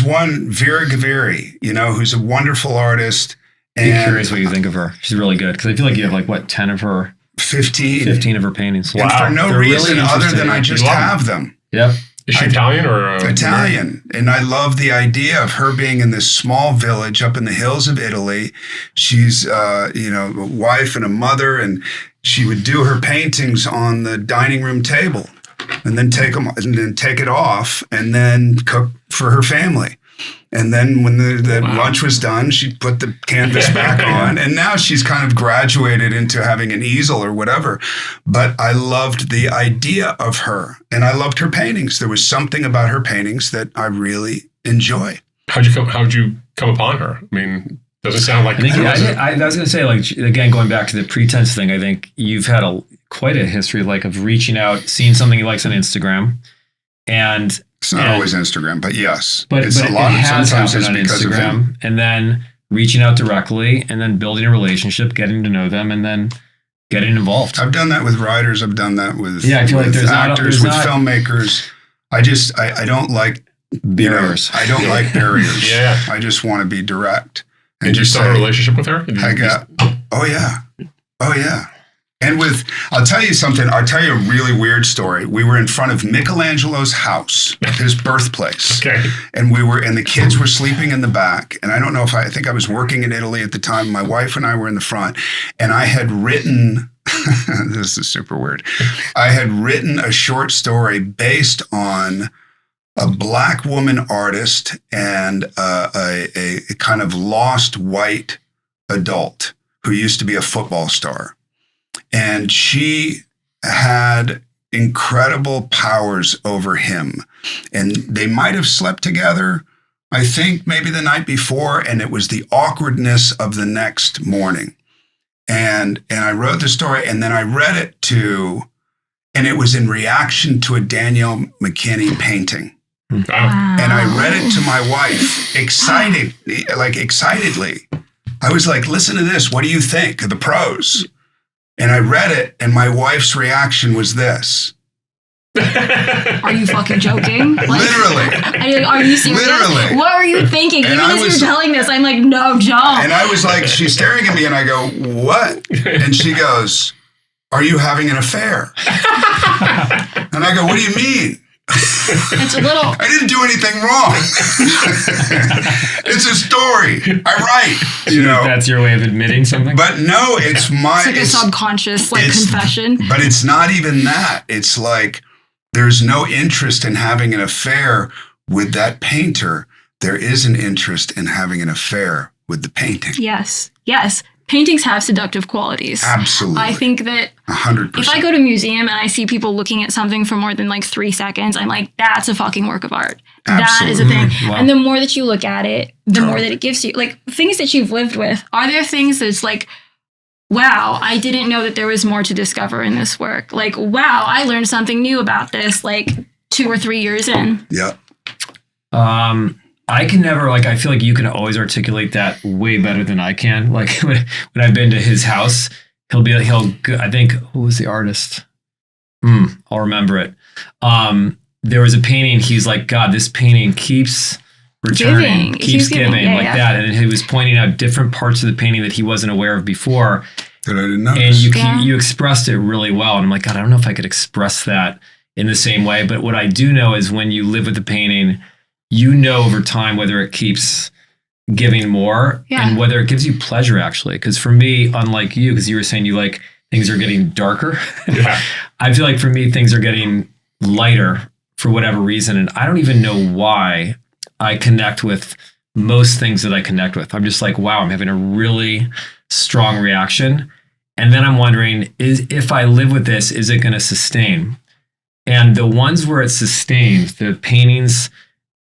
S2: one Vera Gaviri, who's a wonderful artist. And
S1: I'm curious what you think of her. She's really good. Because I feel like you have 10 of her 15 of her paintings.
S2: Wow. And for no reason other than I just have them.
S1: Yep.
S3: Is she Italian or
S2: Italian? And I love the idea of her being in this small village up in the hills of Italy. She's a wife and a mother, and she would do her paintings on the dining room table, and then take it off, and then cook for her family. And then when the lunch was done, she'd put the canvas back on. And now she's kind of graduated into having an easel or whatever. But I loved the idea of her. And I loved her paintings. There was something about her paintings that I really enjoy.
S3: How'd you come upon her? I mean, doesn't sound like...
S1: I was going to say, like, again, going back to the pretense thing, I think you've had quite a history of reaching out, seeing something he likes on Instagram, and...
S2: It's not always Instagram, but yes.
S1: But it has happened on Instagram, and then reaching out directly, and then building a relationship, getting to know them, and then getting involved.
S2: I've done that with writers. I've done that with
S1: I feel like there's
S2: actors, with filmmakers. I don't like
S1: barriers.
S2: I don't like barriers.
S3: Yeah.
S2: I just want to be direct. And
S3: did you start a relationship with her?
S2: Oh yeah. And I'll tell you something. I'll tell you a really weird story. We were in front of Michelangelo's house, his birthplace. Okay. And the kids were sleeping in the back. And I don't know I think I was working in Italy at the time. My wife and I were in the front. And I had written, this is super weird. I had written a short story based on a Black woman artist and a kind of lost white adult who used to be a football star. And she had incredible powers over him. And they might have slept together, I think, maybe the night before. And it was the awkwardness of the next morning. And I wrote the story, and then I read it and it was in reaction to a Danielle McKinney painting.
S3: Wow.
S2: And I read it to my wife, excitedly. I was like, listen to this. What do you think of the prose? And I read it, and my wife's reaction was this.
S4: Are you fucking joking?
S2: Literally.
S4: Are you serious?
S2: Literally.
S4: What are you thinking? Even as you're telling this, I'm like, no, John.
S2: And I was like, she's staring at me, and I go, what? And she goes, are you having an affair? And I go, what do you mean?
S4: It's a little...
S2: I didn't do anything wrong. It's a story. I write,
S1: That's your way of admitting something?
S2: But no, it's
S4: like a subconscious confession.
S2: But it's not even that. It's like there's no interest in having an affair with that painter. there is an interest in having an affair with the painting.
S4: Yes. Paintings have seductive qualities.
S2: Absolutely.
S4: I think that
S2: 100%.
S4: if I go to a museum and I see people looking at something for more than like 3 seconds, I'm like, that's a fucking work of art. That is a thing.
S1: Wow.
S4: And the more that you look at it, the more that it gives you. Like, things that you've lived with, are there things that's like, wow, I didn't know that there was more to discover in this work. Like, wow, I learned something new about this, like 2 or 3 years in.
S2: Yeah.
S1: I can never, like, I feel like you can always articulate that way better than I can. Like, when I've been to his house, I think, who was the artist? I'll remember it. There was a painting, he's like, God, this painting keeps returning, keeps giving,
S4: yeah,
S1: like
S4: yeah.
S1: that. And he was pointing out different parts of the painting that he wasn't aware of before.
S2: That I didn't
S1: And
S2: notice.
S1: you expressed it really well. And I'm like, God, I don't know if I could express that in the same way. But what I do know is when you live with the painting, you know over time whether it keeps giving more and whether it gives you pleasure, actually. Because for me, unlike you, because you were saying you like things are getting darker.
S3: Yeah.
S1: I feel like for me, things are getting lighter for whatever reason. And I don't even know why I connect with most things that I connect with. I'm just like, wow, I'm having a really strong reaction. And then I'm wondering, if I live with this, is it going to sustain? And the ones where it sustains, the paintings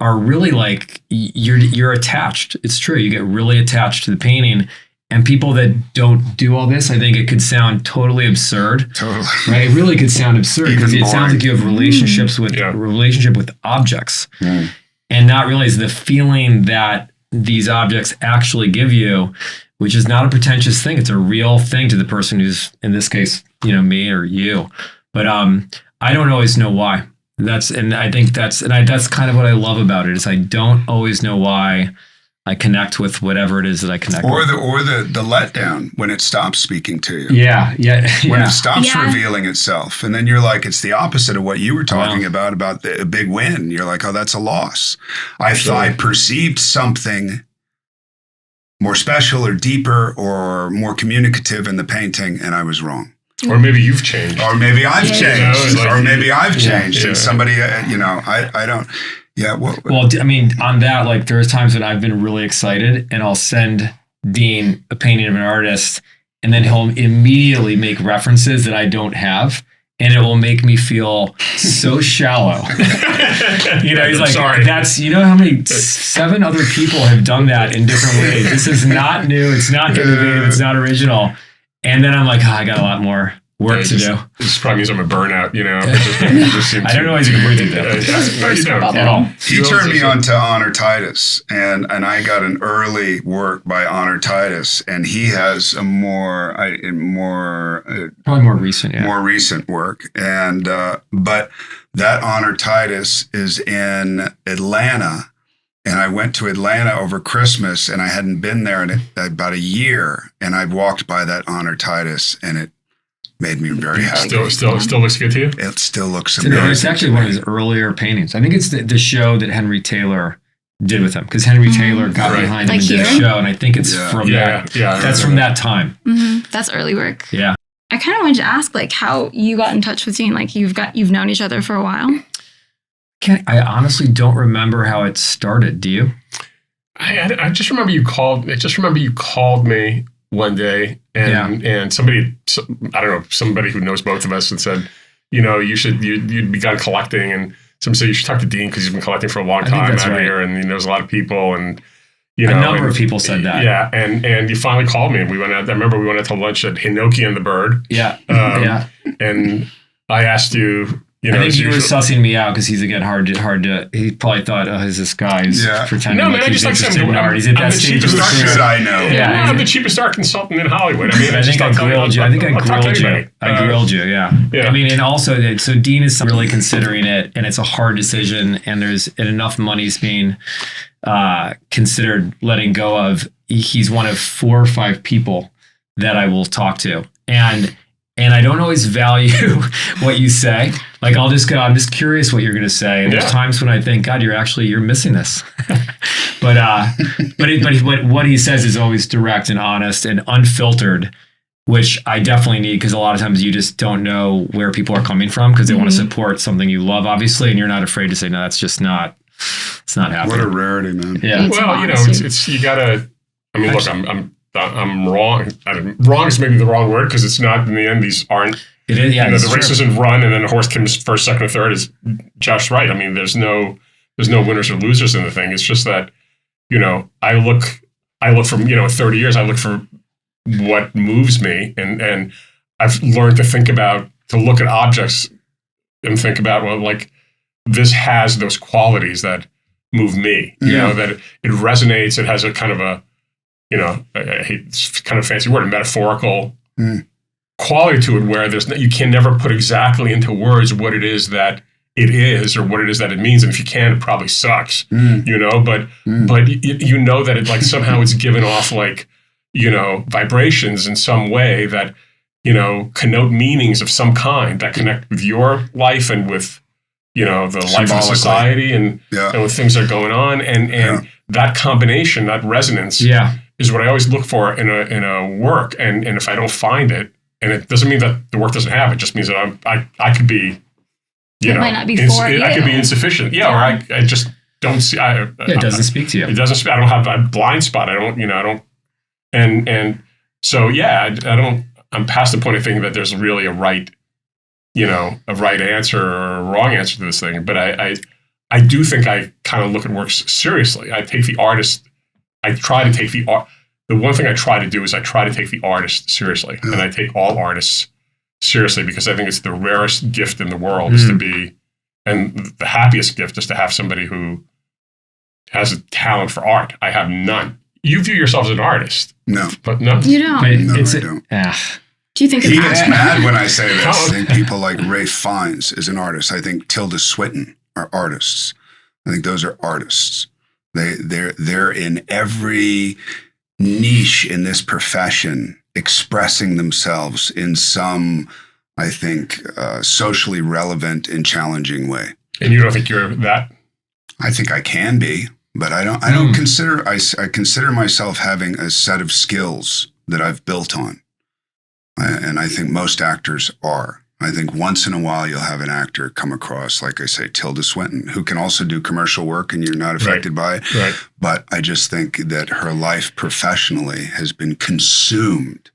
S1: are really like you're attached. It's true. You get really attached to the painting. And people that don't do all this, I think it could sound totally absurd.
S2: Totally.
S1: Right? It really could sound absurd because it sounds like you have relationship with objects and not realize the feeling that these objects actually give you, which is not a pretentious thing. It's a real thing to the person who's, in this case, me or you. But I don't always know why. That's kind of what I love about it is I don't always know why I connect with whatever it is that I connect with.
S2: Or the letdown when it stops speaking to you.
S1: Yeah.
S2: When it stops revealing itself. And then you're like, it's the opposite of what you were talking about the big win. You're like, oh, that's a loss. I thought I perceived something more special or deeper or more communicative in the painting, and I was wrong.
S3: Or maybe you've changed.
S2: Or maybe I've changed.
S3: Like,
S2: or maybe I've changed.
S3: Yeah.
S2: And somebody, I don't. Yeah.
S1: Well, I mean, on that, like, there's times when I've been really excited and I'll send Dean a painting of an artist and then he'll immediately make references that I don't have. And it will make me feel so shallow. He's like,
S3: sorry.
S1: How many 7 other people have done that in different ways. This is not new. It's not innovative. It's not original. And then I'm like, I got a lot more work to do.
S3: This probably means I'm a burnout,
S1: I don't know why you can breathe that.
S3: At all.
S2: He turned me on to Honor Titus, and I got an early work by Honor Titus, and he has a probably more recent, more recent work, and but that Honor Titus is in Atlanta. And I went to Atlanta over Christmas, and I hadn't been there in about a year. And I walked by that Honor Titus, and it made me very happy.
S3: Still looks good to you?
S2: It still looks amazing.
S1: It's actually one of his earlier paintings. I think it's the show that Henry Taylor did with him, because Henry Taylor got behind him and did a show, and I think it's from that. Yeah, that's from that time.
S4: Mm-hmm. That's early work.
S1: Yeah.
S4: I kind of wanted to ask, like, how you got in touch with Dean. Like, you've known each other for a while.
S1: I honestly don't remember how it started. Do you?
S3: I just remember you called. I just remember you called me one day, and somebody, I don't know, somebody who knows both of us, and said, you'd begun collecting, and somebody said you should talk to Dean because he's been collecting for a long time out here, and he knows a lot of people, and a number
S1: of people said that.
S3: Yeah, and you finally called me, and we went out. I remember we went out to lunch at Hinoki and the Bird.
S1: Yeah,
S3: and I asked you.
S1: I think you were sussing me out because he's, again, hard to. He probably thought, who's this guy who's pretending like he's interested in art. He's at that stage of his career.
S2: Should I know?
S3: Yeah, I'm the cheapest art consultant in Hollywood. I mean,
S1: I think I grilled you. I grilled you. Yeah. I mean, and also, so Dean is really considering it, and it's a hard decision, and enough money's being considered letting go of. He's one of 4 or 5 people that I will talk to, and I don't always value what you say. Like, I'm just curious what you're going to say. And there's times when I think, God, you're missing this. but what he says is always direct and honest and unfiltered, which I definitely need, because a lot of times you just don't know where people are coming from because they want to support something you love, obviously. And you're not afraid to say, no, that's just not It's not happening.
S2: What a rarity, man.
S1: Yeah.
S4: It's
S3: Well,
S4: honesty.
S3: it's you gotta. I mean, look, I'm wrong. Wrong is maybe the wrong word because it's not in the end. These aren't.
S1: It is. Yeah.
S3: The
S1: it's
S3: race
S1: true.
S3: isn't run, and then a horse comes first, second, or third. Is Josh right? I mean, there's no winners or losers in the thing. It's just that I look from 30 years. I look for what moves me, and I've learned to look at objects and think about, well, like this has those qualities that move me. That it resonates. It has a kind of a I hate it's kind of a fancy word, a metaphorical quality to it, where you can never put exactly into words what it is that it is or what it is that it means. And if you can, it probably sucks, but that it like somehow it's given off like, vibrations in some way that, connote meanings of some kind that connect with your life and with, the life of society and with things that are going on. And that combination, that resonance is what I always look for in a work. And if I don't find it, and it doesn't mean that the work doesn't have it, just means that I could be,
S4: it might not be for you.
S3: I could be insufficient. Yeah. Or I just don't see.
S1: It doesn't speak to you.
S3: It doesn't. I don't have a blind spot. I don't. I don't. And so I don't. I'm past the point of thinking that there's really a right answer or a wrong answer to this thing. But I do think I kind of look at works seriously. I take the artist. I try to take the art. The one thing I try to do is I try to take the artist seriously, and I take all artists seriously because I think it's the rarest gift in the world is to be, and the happiest gift is to have somebody who has a talent for art. I have none. You view yourself as an artist.
S2: No.
S3: But no.
S4: You don't.
S1: But
S2: No,
S1: it's
S2: I don't.
S4: Do you think
S2: He
S4: it's
S2: gets
S4: actually?
S2: mad when I say this. I think people like Ray Fiennes is an artist. I think Tilda Swinton are artists. I think those are artists. They're in every niche in this profession, expressing themselves in some, I think, socially relevant and challenging way.
S3: And you don't think you're that?
S2: I think I can be, but I don't consider. I consider myself having a set of skills that I've built on, and I think most actors are. I think once in a while you'll have an actor come across, like I say, Tilda Swinton, who can also do commercial work and you're not affected by it.
S3: Right.
S2: But I just think that her life professionally has been consumed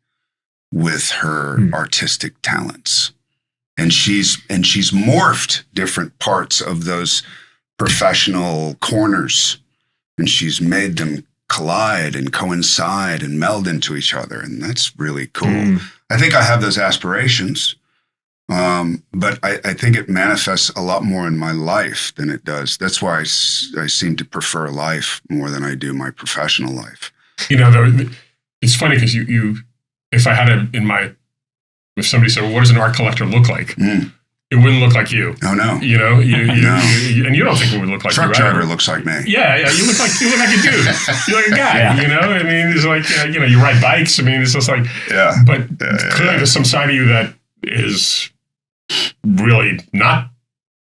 S2: with her artistic talents. And she's morphed different parts of those professional corners, and she's made them collide and coincide and meld into each other. And that's really cool. I think I have those aspirations. But I think it manifests a lot more in my life than it does. That's why I seem to prefer life more than I do my professional life.
S3: It's funny because if I had if somebody said, well, what does an art collector look like? It wouldn't look like you.
S2: Oh, no.
S3: And you don't think it would look like
S2: Truck
S3: you.
S2: driver
S3: Either.
S2: looks like me.
S3: Yeah. You look like a dude. You're like a guy. I mean, it's like you ride bikes. I mean, it's just like But clearly, there's some side of you that is really not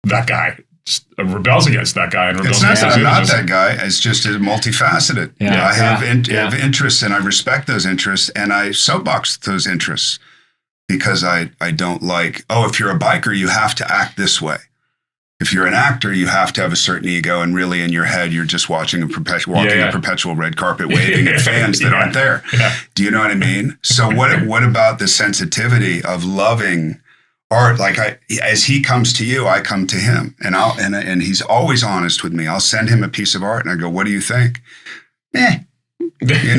S3: that guy. Just rebels against that guy. And
S2: It's not that I'm not that guy. It's just multifaceted.
S1: Yeah.
S2: I have interests, and I respect those interests, and I soapbox those interests because I don't like, if you're a biker, you have to act this way. If you're an actor, you have to have a certain ego, and really in your head, you're just watching a perpetual red carpet waving at fans that aren't there.
S3: Yeah.
S2: Do you know what I mean? So what about the sensitivity of loving art? Like as he comes to you, I come to him, and he's always honest with me. I'll send him a piece of art, and I go, "What do you think?" And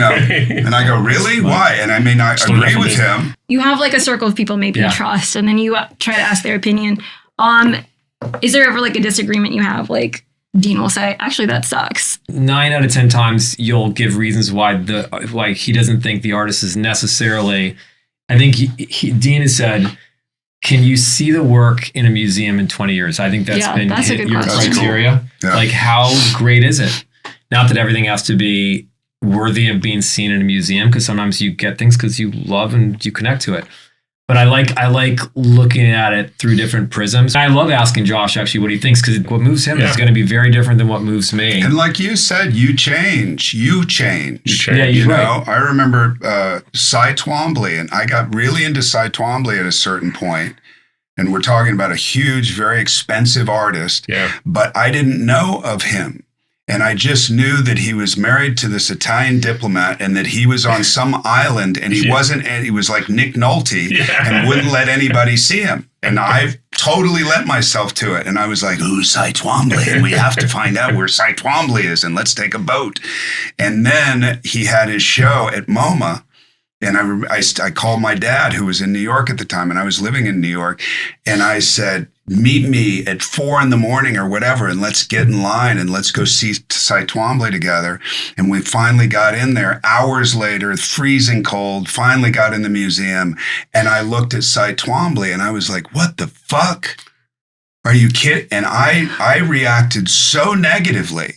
S2: I go, "Really? Why?" And I may not agree with him.
S4: You have like a circle of people maybe you trust, and then you try to ask their opinion. Is there ever like a disagreement you have? Like Dean will say, "Actually, that sucks."
S1: 9 out of 10 times, you'll give reasons why he doesn't think the artist is necessarily. I think Dean has said, can you see the work in a museum in 20 years? I think that's been your criteria.
S2: Cool. Yeah.
S1: Like, how great is it? Not that everything has to be worthy of being seen in a museum, because sometimes you get things because you love and you connect to it. But I like looking at it through different prisms. I love asking Josh actually what he thinks, because what moves him is going to be very different than what moves me.
S2: And like you said, you change.
S1: Yeah,
S2: you know,
S1: right.
S2: I remember Cy Twombly, and I got really into Cy Twombly at a certain point. And we're talking about a huge, very expensive artist.
S3: Yeah.
S2: But I didn't know of him. And I just knew that he was married to this Italian diplomat and that he was on some island and he wasn't, and he was like Nick Nolte and wouldn't let anybody see him. And I totally let myself to it. And I was like, ooh, Cy Twombly. And we have to find out where Cy Twombly is and let's take a boat. And then he had his show at MoMA. And I called my dad, who was in New York at the time, and I was living in New York. And I said, meet me at 4 a.m. or whatever, and let's get in line and let's go see Cy Twombly together. And we finally got in there hours later, freezing cold, finally got in the museum. And I looked at Cy Twombly and I was like, what the fuck? Are you kidding? And I reacted so negatively.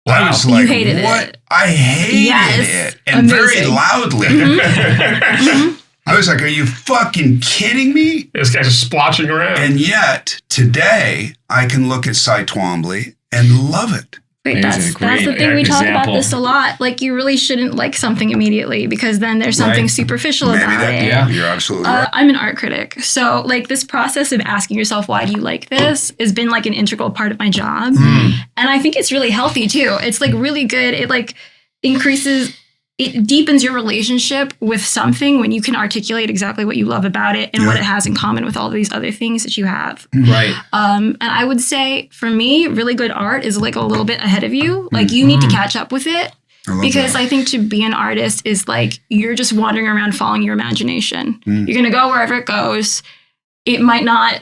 S3: Wow.
S2: I was like,
S4: you hated
S2: what?
S4: It.
S2: I hated it. And very loudly. I was like, are you fucking kidding me?
S3: This guy's just splotching around.
S2: And yet, today, I can look at Cy Twombly and love it.
S4: Wait, that's the thing. We talk about this a lot. Like, you really shouldn't like something immediately because then there's something superficial about it.
S2: Yeah, you're absolutely right.
S4: I'm an art critic. So, like, this process of asking yourself, why do you like this, has been, like, an integral part of my job. And I think it's really healthy, too. It's, like, really good. It, like, it deepens your relationship with something when you can articulate exactly what you love about it and what it has in common with all these other things that you have.
S1: Right.
S4: And I would say, for me, really good art is like a little bit ahead of you. Like, you need to catch up with it. Because I think to be an artist is like, you're just wandering around following your imagination. You're going to go wherever it goes. It might not,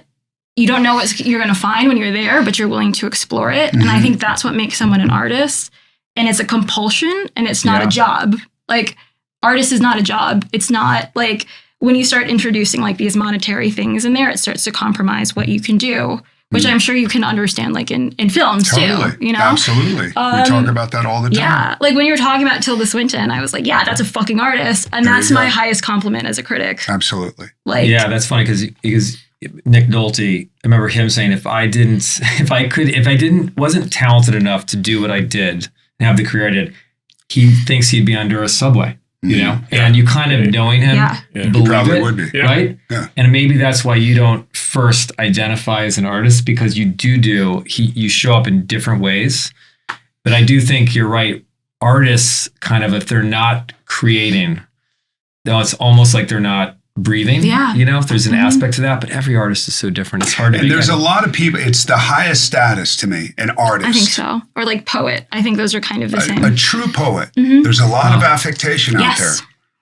S4: you don't know what you're going to find when you're there, but you're willing to explore it. And I think that's what makes someone an artist. And it's a compulsion and it's not a job. Like, artist is not a job. It's not like when you start introducing like these monetary things in there, it starts to compromise what you can do, which I'm sure you can understand like in films too, you know?
S2: Absolutely. We talk about that all the time.
S4: Yeah. Like when you were talking about Tilda Swinton, I was like, yeah, that's a fucking artist. And that's my highest compliment as a critic.
S2: Absolutely.
S4: Like,
S1: yeah, that's funny because Nick Nolte, I remember him saying, if I wasn't talented enough to do what I did and have the career I did, he thinks he'd be under a subway, you know? And you kind of knowing him, believe
S2: probably
S1: it,
S2: would be.
S1: right?
S2: Yeah.
S1: And maybe that's why you don't first identify as an artist, because you you show up in different ways. But I do think you're right. Artists kind of, if they're not creating, though, it's almost like they're not breathing, you know, if there's an aspect to that, but every artist is so different. It's hard to
S2: And there's a lot of people, it's the highest status to me, an artist.
S4: I think so. Or like poet. I think those are kind of the same.
S2: A true poet. There's a lot of affectation out there.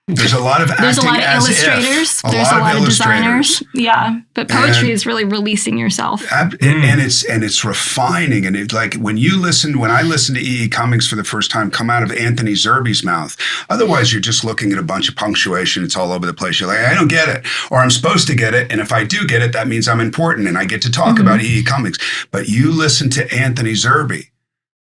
S2: There's a lot of acting.
S4: There's a lot of
S2: as
S4: illustrators.
S2: If.
S4: There's a lot of
S2: illustrators.
S4: designers. Yeah, but poetry is really releasing yourself.
S2: And it's refining. And it, like when I listened to E.E. Cummings for the first time come out of Anthony Zerbe's mouth, otherwise you're just looking at a bunch of punctuation. It's all over the place. You're like, I don't get it. Or I'm supposed to get it. And if I do get it, that means I'm important and I get to talk about E.E. Cummings. But you listen to Anthony Zerbe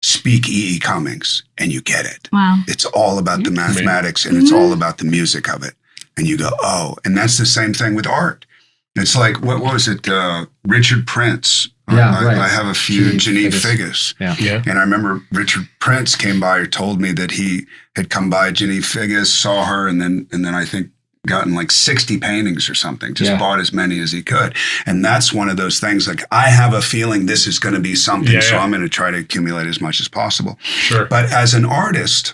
S2: speak E.E. Cummings and you get it.
S4: Wow.
S2: It's all about the mathematics and it's all about the music of it. And you go, oh, and that's the same thing with art. It's like, what was it? Richard Prince. I have a few Genevieve Figgis.
S1: Yeah.
S2: And I remember Richard Prince came by or told me that he had come by Genevieve Figgis, saw her, and then I think gotten like 60 paintings or something, just bought as many as he could. And that's one of those things, like, I have a feeling this is going to be something, so I'm going to try to accumulate as much as possible.
S3: Sure.
S2: But as an artist,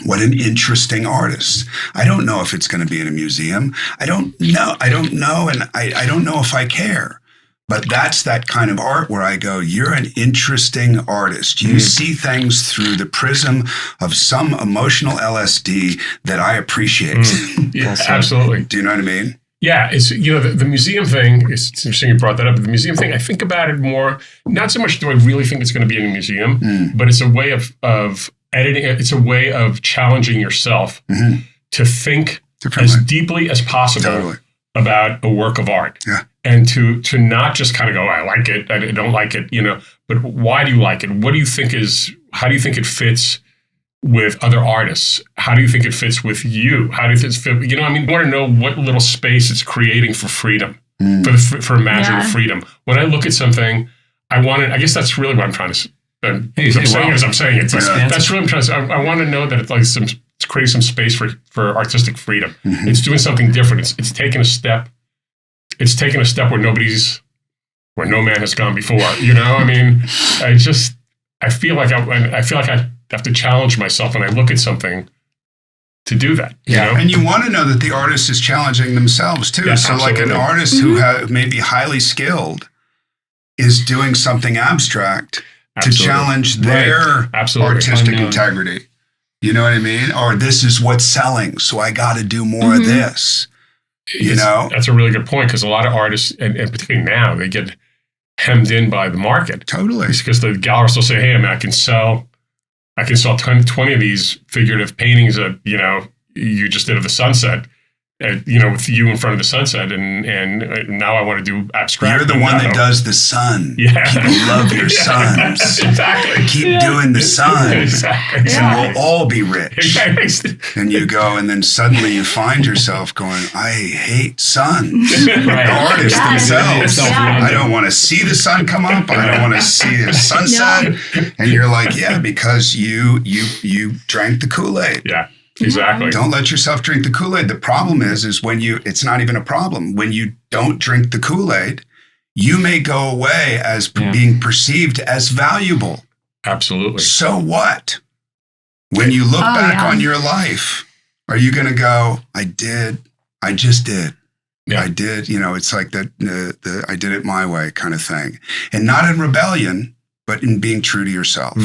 S2: what an interesting artist. I don't know if it's going to be in a museum. I don't know. And I don't know if I care. But that's that kind of art where I go, you're an interesting artist. You see things through the prism of some emotional LSD that I appreciate.
S3: Yeah, absolutely.
S2: Do you know what I mean?
S3: Yeah, it's, you know, the museum thing, it's interesting you brought that up. The museum thing, I think about it more, not so much do I really think it's going to be in a museum, but it's a way of editing, it's a way of challenging yourself to think as deeply as possible about a work of art.
S2: Yeah.
S3: And to not just kind of go, I like it, I don't like it, you know, but why do you like it? What do you think how do you think it fits with other artists? How do you think it fits with you? How do you fit, you know, I mean, I want to know what little space it's creating for freedom, for imaginative freedom. When I look at something, I guess that's really what I'm trying to, I'm saying it. That's really what I'm trying to say. I want to know that it's like it's creating some space for artistic freedom. It's doing something different. It's taking a step it's taken a step where no man has gone before. I mean, I feel like I have to challenge myself when I look at something to do that.
S1: Yeah.
S2: And you want to know that the artist is challenging themselves too.
S3: Yeah,
S2: so like an
S3: absolutely.
S2: artist who may be highly skilled is doing something abstract to
S3: Absolutely.
S2: challenge their
S3: Absolutely.
S2: artistic
S1: Unknown.
S2: integrity. You know what I mean? Or this is what's selling, so I got to do more of this.
S3: That's a really good point, because a lot of artists, and particularly now, they get hemmed in by the market.
S2: Totally.
S3: It's because the gallerist will say, hey, I mean, I can sell 20 of these figurative paintings that, you just did of the sunset, with you in front of the sunset, and now I want to do abstract.
S2: You're the one that does the sun.
S3: Yeah.
S2: People love your suns.
S3: Exactly.
S2: Keep doing the sun.
S3: Exactly.
S2: And we'll all be rich.
S3: Exactly.
S2: And you go, and then suddenly you find yourself going, I hate suns.
S1: Right.
S2: The artists themselves.
S1: Yeah.
S2: I don't want to see the sun come up. I don't want to see the sunset. And you're like, yeah, because you drank the Kool-Aid.
S3: Yeah. Exactly.
S2: Don't let yourself drink the Kool-Aid. The problem is it's not even a problem. When you don't drink the Kool-Aid, you may go away as being perceived as valuable.
S3: Absolutely.
S2: So what? When you look back on your life, are you going to go, I just did.
S3: Yeah.
S2: I did, it's like that, I did it my way kind of thing. And not in rebellion, but in being true to yourself.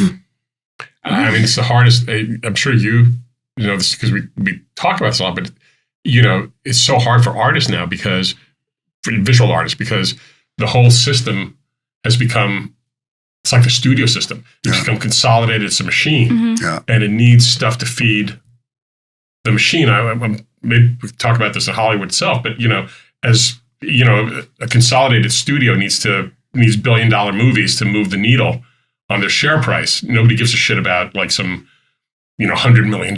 S3: I mean, it's the hardest. I'm sure you know this because we talk about this a lot, but it's so hard for artists now for visual artists, because the whole system has become, it's like the studio system. It's become consolidated. It's a machine, and it needs stuff to feed the machine. Maybe we talk about this in Hollywood itself, but a consolidated studio needs $1 billion movies to move the needle on their share price. Nobody gives a shit about like some $100 million,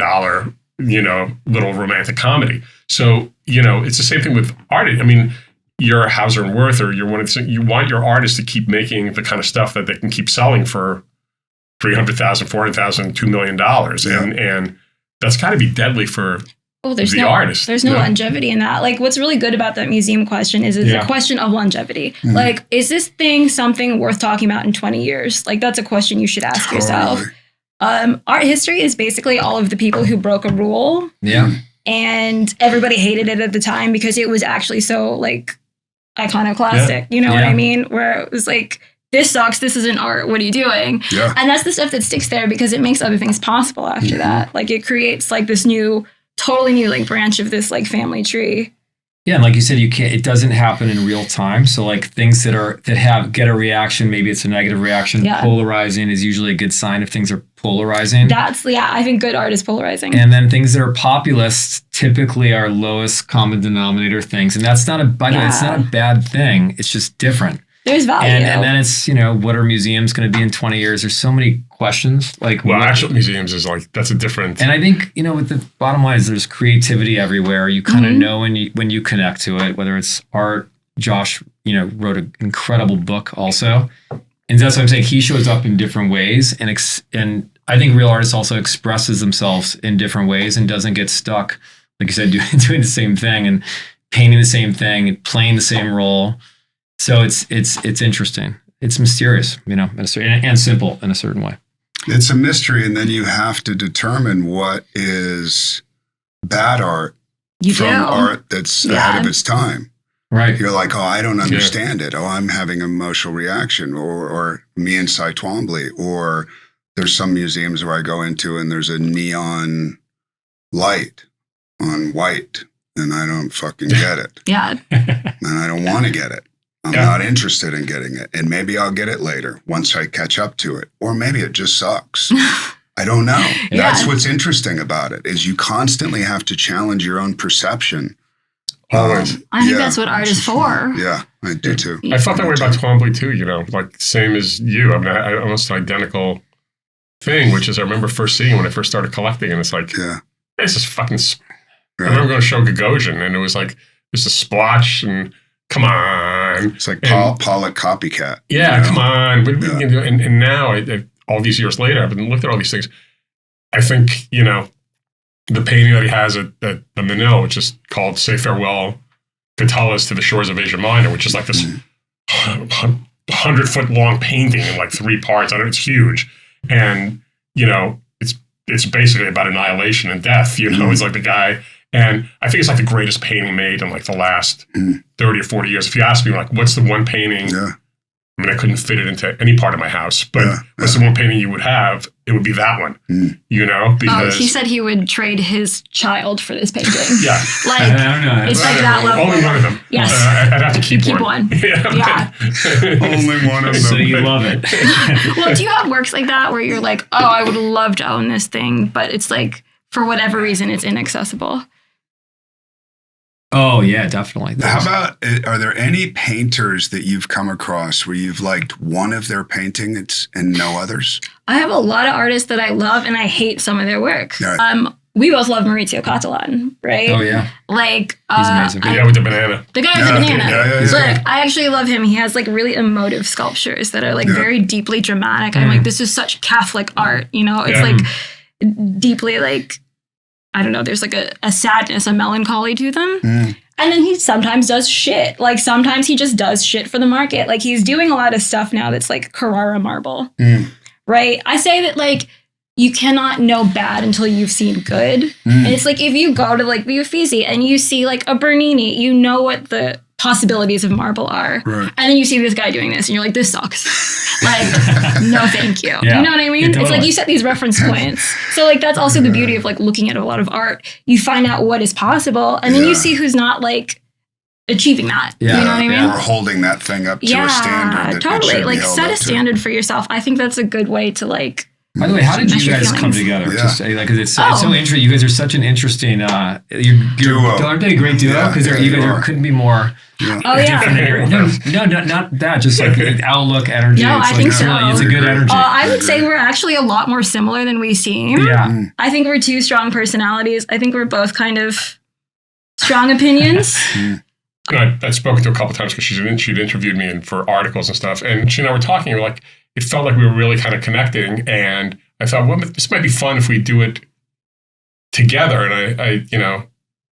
S3: little romantic comedy. So, it's the same thing with art. I mean, you're Hauser and Wirth, or you want your artists to keep making the kind of stuff that they can keep selling for $300,000, $400,000, $2 million. And that's got to be deadly for the artist.
S4: There's no longevity in that. Like, what's really good about that museum question is it's a question of longevity.
S2: Mm-hmm.
S4: Like, is this thing something worth talking about in 20 years? Like, that's a question you should ask yourself. Art history is basically all of the people who broke a rule.
S1: Yeah.
S4: And everybody hated it at the time because it was actually so like iconoclastic. You know what I mean? Where it was like, this sucks. This isn't art. What are you doing? Yeah. And that's the stuff that sticks there because it makes other things possible after that. Like, it creates like this totally new like branch of this like family tree.
S1: Yeah, and like you said, it doesn't happen in real time. So like things that get a reaction, maybe it's a negative reaction. Yeah. Polarizing is usually a good sign if things are polarizing.
S4: I think good art is polarizing.
S1: And then things that are populist typically are lowest common denominator things. And that's not by the way, it's not a bad thing. It's just different.
S4: There's value.
S1: And then it's, what are museums going to be in 20 years? There's so many questions.
S3: Actual museums is like, that's a different.
S1: And I think, with the bottom line is there's creativity everywhere. You kind of know when you connect to it, whether it's art. Josh, wrote an incredible book also. And that's what I'm saying. He shows up in different ways. And I think real artists also expresses themselves in different ways and doesn't get stuck, like you said, doing the same thing and painting the same thing and playing the same role. So it's interesting. It's mysterious, and simple in a certain way.
S2: It's a mystery, and then you have to determine what is bad art art that's ahead of its time.
S1: Right.
S2: You're like, I don't understand it. I'm having an emotional reaction, or me and Cy Twombly, or there's some museums where I go into and there's a neon light on white, and I don't fucking get it.
S4: Yeah.
S2: And I don't want to get it. I'm not interested in getting it. And maybe I'll get it later once I catch up to it. Or maybe it just sucks. I don't know. That's what's interesting about it, is you constantly have to challenge your own perception.
S3: Always.
S4: I think that's what art is for.
S2: Yeah, I do too.
S3: I felt that way about Twombly too, like same as you. I mean, I almost identical thing, which is I remember first seeing when I first started collecting, and it's like, this is fucking. I remember going to show Gagosian, and it was like, this is splotch, and come on.
S2: It's like Pollock copycat.
S3: Yeah, come on. And now, all these years later, I've been looking at all these things. I think, the painting that he has at the Manil, which is called Say Farewell Catullus to the Shores of Asia Minor, which is like this 100-foot long painting in like 3 parts. I know it's huge. And, it's basically about annihilation and death. It's like the guy. And I think it's like the greatest painting made in like the last 30 or 40 years. If you ask me, like, what's the one painting?
S2: Yeah.
S3: I mean, I couldn't fit it into any part of my house, but what's the one painting you would have? It would be that one, because
S4: he said he would trade his child for this painting.
S3: Yeah.
S4: Like,
S1: I don't know.
S4: it's like that level.
S3: Only one of them.
S4: Yes.
S3: I'd have to keep one.
S4: Yeah.
S2: Only one of them.
S1: So you love it.
S4: Well, do you have works like that where you're like, oh, I would love to own this thing, but it's like, for whatever reason, it's inaccessible?
S1: Oh, yeah, definitely.
S2: How about, are there any painters that you've come across where you've liked one of their paintings and no others?
S4: I have a lot of artists that I love and I hate some of their work.
S2: Yeah.
S4: We both love Maurizio Cattelan, right?
S1: Oh, yeah.
S4: Like,
S1: He's amazing.
S3: The guy with the banana.
S4: The guy with the banana.
S2: Yeah.
S4: Look, I actually love him. He has like really emotive sculptures that are like very deeply dramatic. I'm like, this is such Catholic art, It's like deeply like, I don't know, there's like a sadness, a melancholy to them. And then he sometimes does shit. Like sometimes he just does shit for the market. Like he's doing a lot of stuff now that's like Carrara marble. Right? I say that like you cannot know bad until you've seen good. And it's like if you go to like the Uffizi and you see like a Bernini, you know what the possibilities of marble are.
S2: Right.
S4: And then you see this guy doing this and you're like, this sucks. Like, no thank you.
S1: Yeah.
S4: You know what I mean?
S1: Yeah, totally.
S4: It's like you set these reference points. So like that's also the beauty of like looking at a lot of art. You find out what is possible and then you see who's not like achieving that.
S1: Yeah.
S4: You know what I mean?
S2: Or holding that thing up to a standard. That it
S4: totally.
S2: should
S4: Like
S2: be held
S4: set a
S2: up to.
S4: standard for yourself. I think that's a good way to like.
S1: By the way, how did you
S4: Measure
S1: guys come
S4: feelings.
S1: together?
S2: Yeah.
S1: Just like, because it's so interesting. You guys are such an interesting
S2: Duo.
S1: Aren't they a great duo? Because
S2: Yeah,
S1: you
S2: they
S1: guys
S2: are.
S1: couldn't be more
S4: Oh
S1: different.
S4: yeah.
S1: No, not that. Just like outlook, energy.
S4: No,
S1: it's
S4: I
S1: like,
S4: think
S1: it's
S4: so.
S1: really, it's a good energy.
S4: I would say we're actually a lot more similar than we seem.
S1: Yeah.
S4: I think we're two strong personalities. I think we're both kind of strong opinions.
S3: I'd spoken to a couple times because she'd interviewed me for articles and stuff, and she and I were talking. We're like, it felt like we were really kind of connecting, and I thought, well, this might be fun if we do it together. And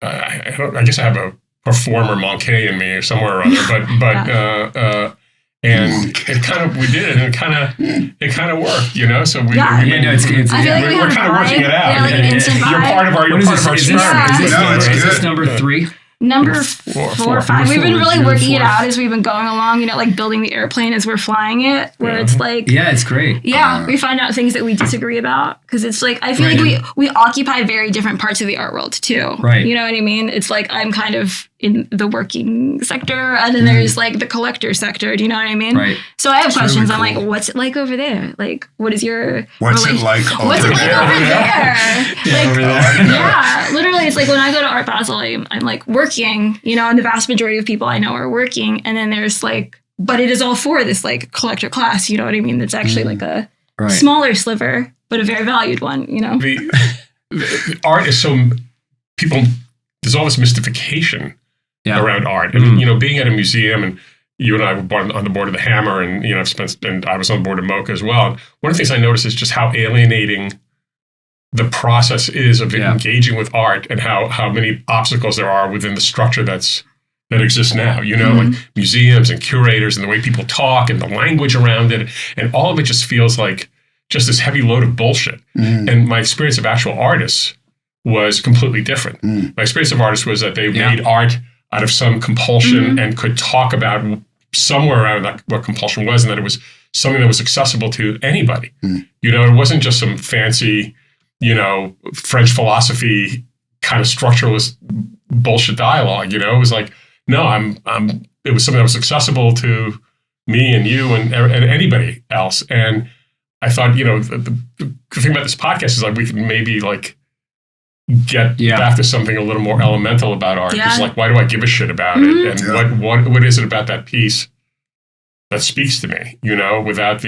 S3: I guess I have a performer manqué in me or somewhere or other, and it kind of we did it, and it kind of worked, So we
S4: Yeah.
S1: It's
S4: I feel like we
S3: we're
S4: have
S3: kind of
S4: a
S3: working it
S4: vibe.
S3: out.
S4: Yeah, like an instant
S3: You're
S4: vibe.
S3: part of our
S1: What is this?
S3: experiment.
S1: Is this
S2: No, it's
S1: is this
S2: good.
S1: number 3?
S4: Number
S3: Four.
S4: 4 or 5. We've been
S1: Number
S4: really
S1: four.
S4: working it out as we've been going along, like building the airplane as we're flying it, where it's like,
S1: Yeah, it's great.
S4: we find out things that we disagree about. Because it's like, I feel
S1: Right.
S4: like we occupy very different parts of the art world too.
S1: Right.
S4: You know what I mean? It's like, I'm kind of in the working sector and then there's like the collector sector. Do you know what I mean?
S1: Right.
S4: So I have questions.
S2: really
S4: I'm
S2: cool.
S4: like, what's it like over there? Like, what is your
S2: What's it like
S4: What's it
S2: over
S4: like
S2: there?
S4: over there? Like,
S1: over there.
S4: yeah, literally, it's like when I go to Art Basel, I'm like working, and the vast majority of people I know are working. And then there's like, but it is all for this like collector class, you know what I mean? That's actually like a
S1: Right.
S4: smaller sliver, but a very valued one,
S3: The art is so there's all this mystification
S1: Yeah.
S3: around art, and being at a museum, and you and I were on the board of the Hammer, and and I was on board of MoCA as well. And one of the things I noticed is just how alienating the process is of engaging with art, and how many obstacles there are within the structure that exists now. Like museums and curators, and the way people talk, and the language around it, and all of it just feels like just this heavy load of bullshit. And my experience of actual artists was completely different. My experience of artists was that they made art out of some compulsion and could talk about somewhere around what compulsion was, and that it was something that was accessible to anybody. It wasn't just some fancy, French philosophy kind of structuralist bullshit dialogue. It was like, no, it was something that was accessible to me and you and anybody else. And I thought, the thing about this podcast is like we can maybe like get back to something a little more elemental about art. It's like, why do I give a shit about it? And what is it about that piece that speaks to me? Without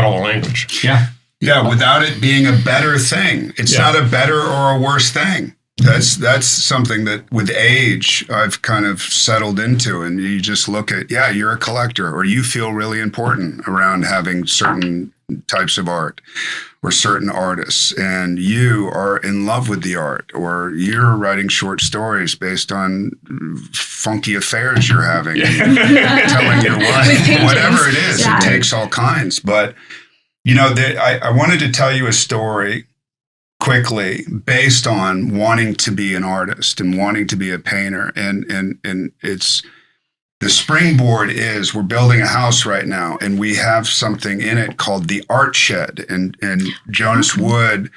S3: all the language.
S1: Yeah.
S2: Yeah, without it being a better thing. It's not a better or a worse thing. That's something that with age I've kind of settled into, and you just look at, yeah, you're a collector, or you feel really important around having certain types of art or certain artists, and you are in love with the art, or you're writing short stories based on funky affairs you're having, and telling your wife, whatever it is, it takes all kinds. But I wanted to tell you a story quickly based on wanting to be an artist and wanting to be a painter, and it's the springboard is we're building a house right now, and we have something in it called the art shed, and Jonas Wood,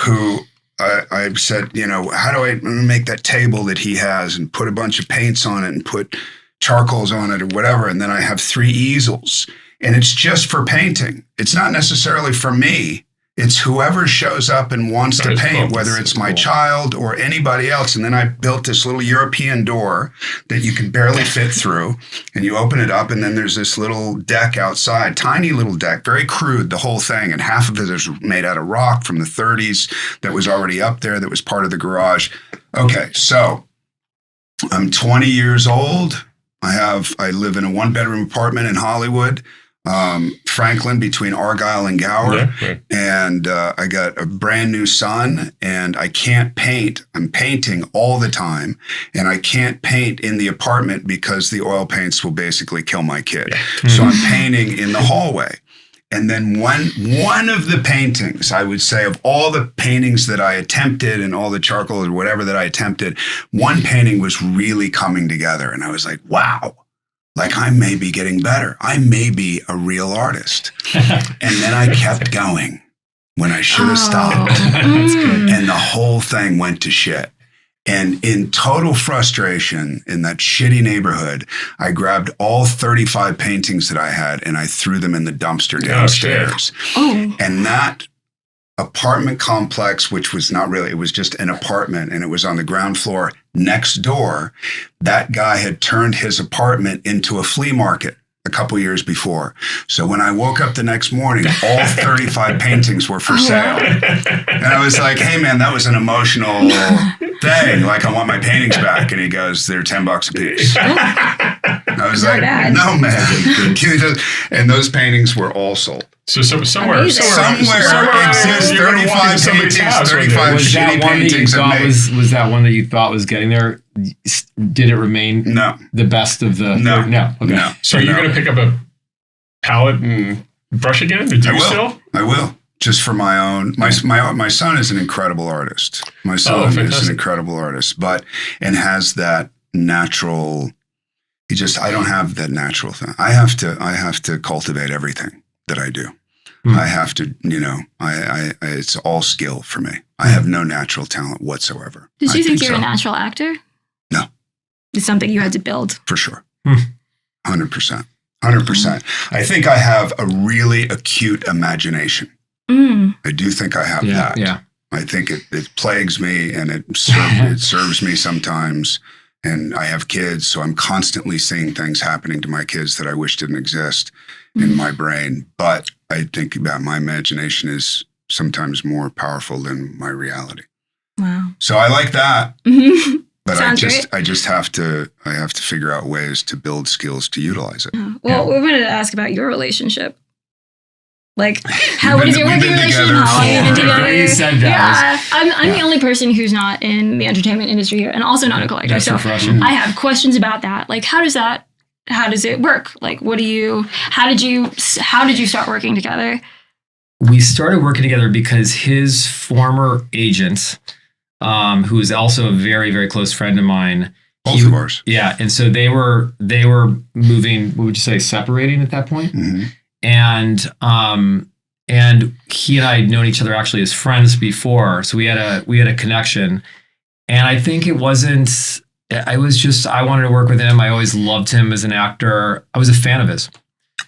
S2: who I said, how do I make that table that he has and put a bunch of paints on it and put charcoals on it or whatever, and then I have 3 easels, and it's just for painting. It's not necessarily for me. It's whoever shows up and wants to paint, whether it's my child or anybody else. And then I built this little European door that you can barely fit through, and you open it up, and then there's this little deck outside, tiny little deck, very crude, the whole thing. And half of it is made out of rock from the 30s that was already up there, that was part of the garage. Okay, so I'm 20 years old. I live in a 1-bedroom apartment in Hollywood. Franklin, between Argyle and Gower. Yeah. And I got a brand new son, and I can't paint. I'm painting all the time, and I can't paint in the apartment because the oil paints will basically kill my kid. Yeah. So I'm painting in the hallway. And then one of the paintings, I would say, of all the paintings that I attempted and all the charcoal or whatever that I attempted, one painting was really coming together. And I was like, wow. Like, I may be getting better. I may be a real artist. And then I kept going when I should have stopped.
S1: That's good.
S2: And the whole thing went to shit. And in total frustration in that shitty neighborhood, I grabbed all 35 paintings that I had and I threw them in the dumpster downstairs. Oh. And that apartment complex, which was not really, it was just an apartment, and it was on the ground floor next door. That guy had turned his apartment into a flea market a couple years before. So when I woke up the next morning, all 35 paintings were for sale. And I was like, hey man, that was an emotional thing. Like, I want my paintings back. And he goes, they're $10 a piece. I was like, no man. And those paintings were all sold.
S3: So somewhere exists
S2: 35 paintings, 35 shitty paintings.
S1: Was that one that you thought was getting there? Did it remain the best of the?
S2: No.
S1: Okay.
S3: No. So you're going to pick up a palette and brush again?
S2: I will. Just for my own. My son is an incredible artist. My son is an incredible artist, and has that natural. I don't have that natural thing. I have to cultivate everything that I do. I have to, it's all skill for me. I have no natural talent whatsoever.
S4: Did you think you're a natural actor?
S2: No.
S4: It's something you had to build.
S2: For sure. 100%. 100%. I think I have a really acute imagination. I do think I have that.
S1: Yeah.
S2: I think it plagues me, and it serves me sometimes. And I have kids, so I'm constantly seeing things happening to my kids that I wish didn't exist in my brain. But I think about my imagination is sometimes more powerful than my reality.
S4: Wow.
S2: So I like that. But I just have to figure out ways to build skills to utilize it.
S4: Well, we wanted to ask about your relationship. Like, what is your working relationship? How long have you been together?
S1: You said that.
S4: Yeah, I'm the only person who's not in the entertainment industry here, and also not a collector.
S1: That's
S4: so
S1: refreshing.
S4: I have questions about that. Like, how does it work? Like, how did you start working together?
S1: We started working together because his former agent, who is also a very, very close friend of mine.
S2: Both of ours.
S1: Yeah. And so they were moving, what would you say, separating at that point?
S2: Mm-hmm.
S1: And he and I had known each other actually as friends before. So we had a connection. And I think I wanted to work with him. I always loved him as an actor. I was a fan of his.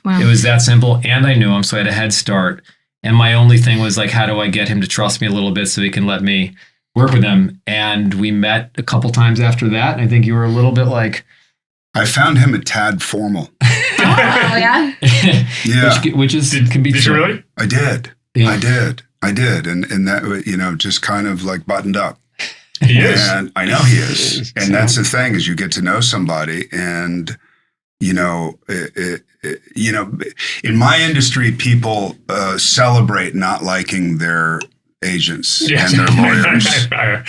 S1: Wow. It was that simple. And I knew him, so I had a head start. And my only thing was like, how do I get him to trust me a little bit so he can let me work with him? And we met a couple times after that. And I think you were a little bit like,
S2: I found him a tad formal.
S4: Oh, yeah?
S2: Yeah.
S1: Which can be
S3: true. Did you really?
S2: I did.
S1: Yeah.
S2: I did. And that, just kind of like buttoned up.
S3: He is.
S2: And I know he is.
S3: He is.
S2: And that's the thing, is you get to know somebody, and in my industry, people celebrate not liking their agents
S3: Yes.
S2: and their lawyers.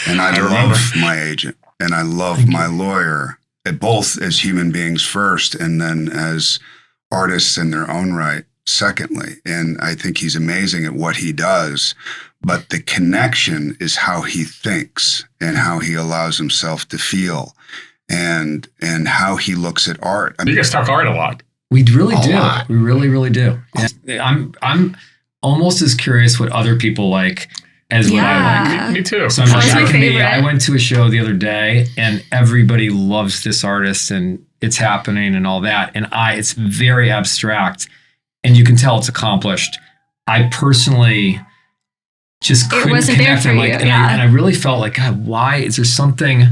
S2: And I
S3: remember.
S2: love my agent and I love my lawyer, both as human beings first, and then as artists in their own right, secondly. And I think he's amazing at what he does. But the connection is how he thinks and how he allows himself to feel, and how he looks at art. I
S3: You guys talk art a lot.
S1: We really
S2: A
S1: do.
S2: lot.
S1: We really, really do. And I'm almost as curious what other people like as what I like.
S3: Me too.
S1: So I'm
S4: That was
S1: like,
S4: my
S1: for me,
S4: favorite.
S1: I went to a show the other day and everybody loves this artist and it's happening and all that. And it's very abstract and you can tell it's accomplished. I personally just couldn't
S4: wasn't there
S1: connect.
S4: for
S1: I'm like,
S4: you,
S1: and
S4: yeah.
S1: I really felt like, God, why is there something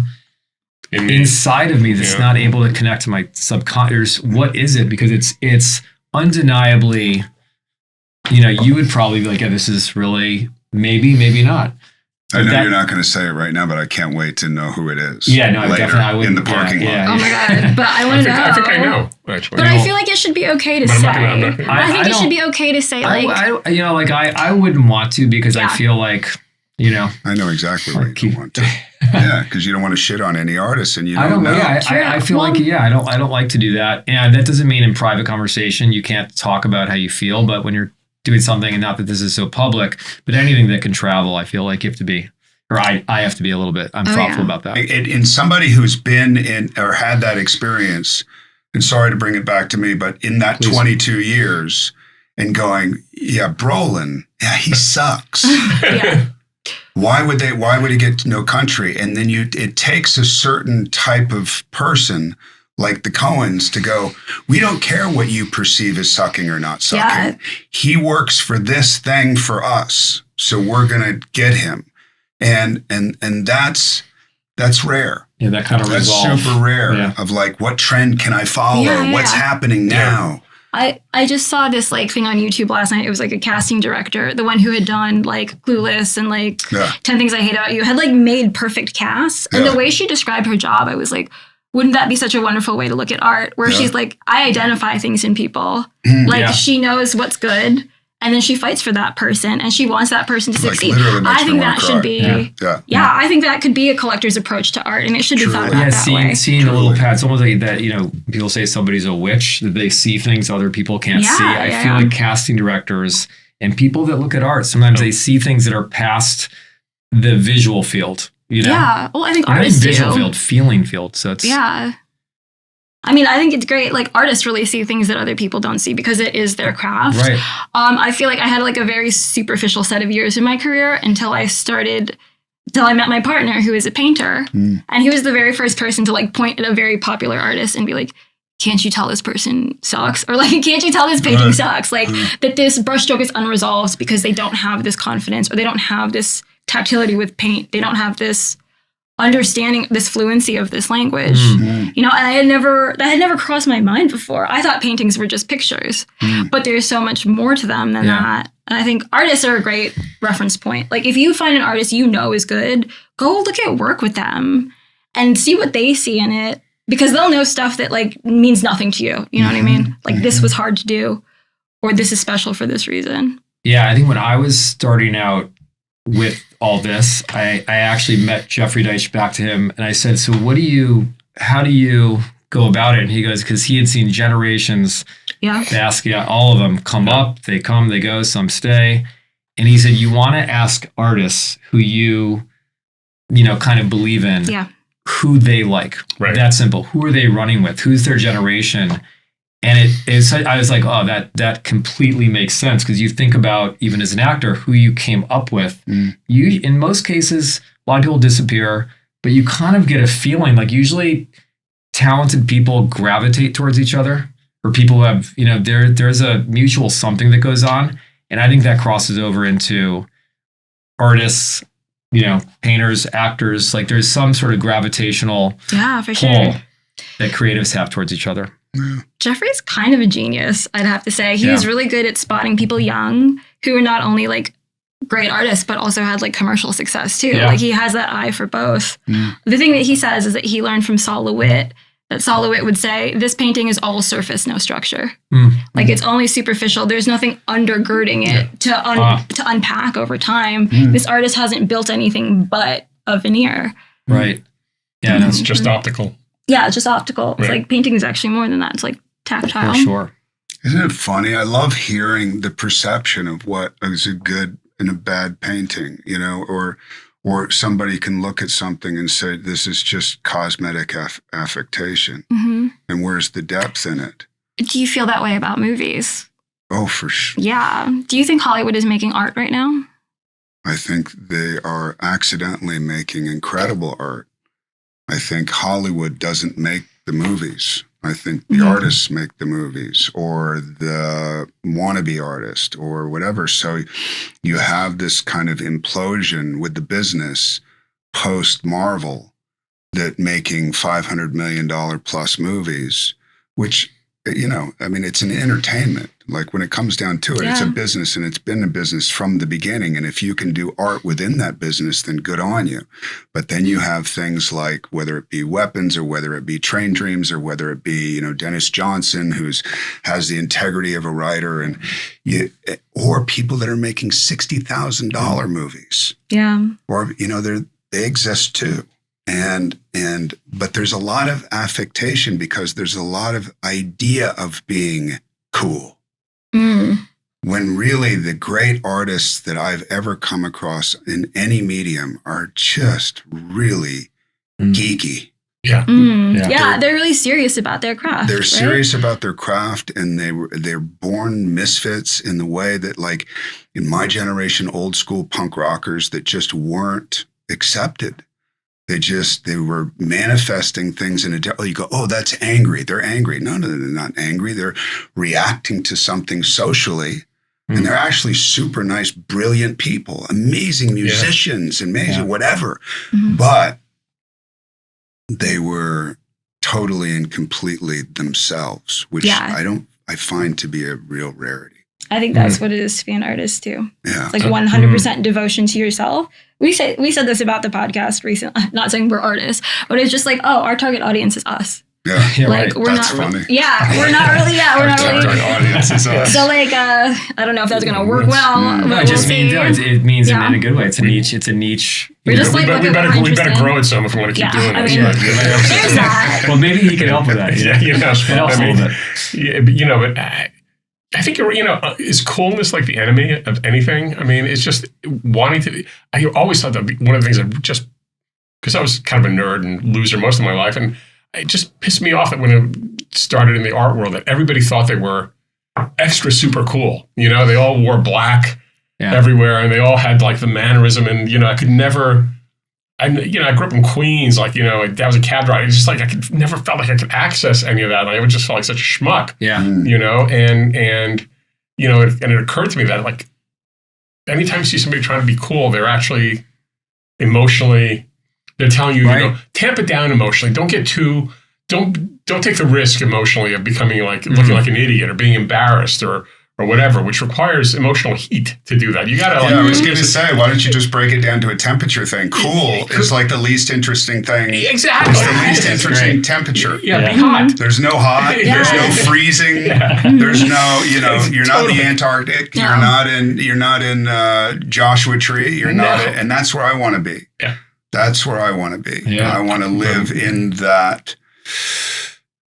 S3: In me.
S1: inside of me that's
S3: Yeah.
S1: not able to connect to my subconscious? What is it? Because it's undeniably, you would probably be like, yeah, this is really maybe not.
S2: I know
S1: That-
S2: you're not going to say it right now, but I can't wait to know who it is.
S1: Yeah, no,
S2: later
S1: definitely. I would
S2: in the parking lot.
S4: Oh my God. But I want to know.
S3: I think I know, actually.
S4: But I feel like it should be okay to
S3: But I'm
S4: say.
S3: not gonna- I'm not gonna-
S4: I think
S1: I
S4: it should
S1: don't-
S4: be okay to say, like,
S1: I wouldn't want to because
S4: Yeah.
S1: I feel like,
S2: I know exactly what you
S1: keep-
S2: don't want to. Yeah, because you don't want to shit on any artist, and you
S1: I
S2: don't
S1: don't.
S2: know.
S1: Yeah,
S4: True.
S1: I feel like I don't like to do that, and that doesn't mean in private conversation you can't talk about how you feel. But when you're doing something, and not that this is so public, but anything that can travel, I feel like you have to be, or I have to be a little bit. I'm thoughtful
S4: yeah.
S1: about that.
S2: In somebody who's been in or had that experience, and sorry to bring it back to me, but in that
S1: Please.
S2: 22 years, and going, yeah, Brolin, yeah, he sucks.
S4: yeah.
S2: Why would he get No Country? And then it takes a certain type of person like the Coens to go, we don't care what you perceive as sucking or not sucking.
S4: Yeah.
S2: He works for this thing for us, so we're gonna get him. And that's rare.
S1: Yeah, that kind of
S2: That's
S1: resolve.
S2: super rare.
S1: Yeah.
S2: Of like, what trend can I follow?
S4: Yeah,
S2: What's
S4: yeah.
S2: happening now?
S4: I just saw this thing on YouTube last night. It was like a casting director, the one who had done like Clueless and like
S2: Yeah.
S4: 10 Things I Hate About You, had like made perfect casts. And
S2: Yeah.
S4: the way she described her job, I was like, wouldn't that be such a wonderful way to look at art? Where
S2: Yeah.
S4: she's like, I identify things in people.
S2: Mm,
S4: Like
S1: yeah.
S4: she knows what's good. And then she fights for that person and she wants that person to
S2: Like,
S4: succeed.
S2: literally makes
S4: I
S2: me
S4: think
S2: wanna
S4: that
S2: cry.
S4: should be,
S2: Yeah.
S4: I think that could be a collector's approach to art and it should be
S2: Truly.
S4: thought about
S1: Yeah,
S4: that way.
S1: seeing the little
S2: Truly.
S1: pads, almost like that. People say somebody's a witch, that they see things other people can't
S4: Yeah,
S1: see. I
S4: yeah.
S1: feel like casting directors and people that look at art, sometimes they see things that are past the visual field.
S4: Yeah. Well, I think
S1: Or not even
S4: artists
S1: visual
S4: do.
S1: field, feeling field. So it's
S4: Yeah. I mean, I think it's great. Like artists really see things that other people don't see because it is their craft.
S1: right.
S4: I feel like I had like a very superficial set of years in my career until I met my partner who is a painter.
S2: Mm.
S4: And he was the very first person to like point at a very popular artist and be like, can't you tell this person sucks? Or like, can't you tell this painting
S2: Right.
S4: sucks? Like that this brushstroke is unresolved because they don't have this confidence or they don't have this tactility with paint. They don't have this understanding, this fluency of this language.
S2: Mm.
S4: And that had never crossed my mind before. I thought paintings were just pictures, but there's so much more to them than
S1: Yeah.
S4: that. And I think artists are a great reference point. Like if you find an artist you know is good, go look at work with them and see what they see in it because they'll know stuff that like means nothing to you. You know what I mean? Like this was hard to do or this is special for this reason.
S1: Yeah, I think when I was starting out with all this, I actually met Jeffrey Deitch, back to him, and I said, so how do you go about it? And he goes, because he had seen generations,
S4: Yeah.
S1: Basquiat, all of them come up, they come, they go, some stay. And he said, you want to ask artists who you kind of believe in,
S4: Yeah.
S1: who they like.
S3: Right.
S1: That simple. Who are they running with? Who's their generation? And I was like, oh, that completely makes sense because you think about, even as an actor, who you came up with.
S2: Mm.
S1: You, in most cases, a lot of people disappear, but you kind of get a feeling like usually talented people gravitate towards each other, or people who have, there's a mutual something that goes on. And I think that crosses over into artists, painters, actors. Like there's some sort of gravitational
S4: Yeah, for
S1: pull
S4: sure.
S1: that creatives have towards each other.
S4: Jeffrey's kind of a genius, I'd have to say. He was really good at spotting people young who are not only like great artist, but also had like commercial success too.
S1: Yeah.
S4: Like he has that eye for both. The thing that he says is that he learned from Saul LeWitt that Saul LeWitt would say, this painting is all surface, no structure. Like it's only superficial. There's nothing undergirding it to unpack over time. This artist hasn't built anything but a veneer.
S1: Right. Yeah,
S3: It's just optical.
S4: Yeah, it's just optical. It's
S3: Right.
S4: like painting is actually more than that. It's like tactile.
S1: for sure.
S2: Isn't it funny? I love hearing the perception of what is a good and a bad painting, you know, or somebody can look at something and say, this is just cosmetic affectation. And where's the depth in it?
S4: Do you feel that way about movies?
S2: Oh, for sure.
S4: Yeah. Do you think Hollywood is making art right now?
S2: I think they are accidentally making incredible art. I think Hollywood doesn't make the movies. I think the artists make the movies, or the wannabe artist, or whatever. So you have this kind of implosion with the business post Marvel, that making $500 million plus movies, which, you know, I mean, it's an entertainment. Like when it comes down to it, it's a business, and it's been a business from the beginning. And if you can do art within that business, then good on you. But then you have things like, whether it be Weapons, or whether it be Train Dreams, or whether it be, you know, Dennis Johnson, has the integrity of a writer, and or people that are making $60,000 movies.
S4: Yeah.
S2: Or, you know, they exist too. But there's a lot of affectation, because there's a lot of idea of being cool. When really the great artists that I've ever come across in any medium are just really geeky.
S3: Yeah.
S4: Yeah, they're really serious about their craft.
S2: They're
S4: right?
S2: serious about their craft, and they're born misfits in the way that, like, in my generation, old school punk rockers that just weren't accepted. They were manifesting things in you go, oh, that's angry. They're angry. No, they're not angry. They're reacting to something socially. And they're actually super nice, brilliant people, amazing musicians, amazing whatever. But they were totally and completely themselves, which I find to be a real rarity.
S4: I think that's what it is to be an artist too.
S2: Yeah.
S4: It's like 100% devotion to yourself. We said this about the podcast recently. Not saying we're artists, but it's just like, oh, our target audience is us.
S2: Yeah.
S1: Yeah,
S4: Like
S1: right.
S4: we're
S2: That's
S4: not
S2: funny.
S4: we're not really we're not
S3: Our
S4: really.
S3: audience is us.
S4: So like I don't know if that's gonna work well.
S1: No,
S4: But
S1: it just
S4: we'll
S1: means
S4: see.
S1: it means
S4: Yeah.
S1: in a good way. It's a niche. It's a niche.
S4: We're
S1: you
S4: just
S1: know.
S4: like
S3: we
S4: whatever we're
S3: better
S4: interested
S3: grow
S4: in.
S3: it some if we want to keep doing
S4: I
S3: this.
S4: mean,
S3: But,
S4: there's that.
S1: Well, maybe he can help with that.
S3: Yeah, you know,
S1: It helps a little bit.
S3: yeah, but, you know, but I think, you know, is coolness like the enemy of anything? I mean, it's just wanting to. I always thought that one of the things that just, because I was kind of a nerd and loser most of my life, and it just pissed me off that when it started in the art world, that everybody thought they were extra super cool. You know, they all wore black everywhere, and they all had like the mannerism, and you know, I could never. I grew up in Queens, like, you know, that was a cab driver. It's just like never felt like I could access any of that. And I would just felt like such a schmuck.
S1: Yeah.
S3: You know, and you know, and it occurred to me that, like, anytime you see somebody trying to be cool, they're actually emotionally, they're telling you, you know, tamp it down emotionally. Don't get too, don't take the risk emotionally of becoming like looking like an idiot or being embarrassed or whatever, which requires emotional heat to do that. You gotta like.
S2: Yeah, I was going to say, why don't you just break it down to a temperature thing? Cool is like the least interesting thing.
S3: Exactly.
S2: It's the least interesting temperature.
S3: Yeah, be hot.
S2: There's no hot. There's no freezing. There's no, you know, you're not in the Antarctic.
S4: No.
S2: You're not in Joshua Tree. You're not, and that's where I want to be.
S3: Yeah.
S2: That's where I want to be.
S1: Yeah.
S2: I want to live in that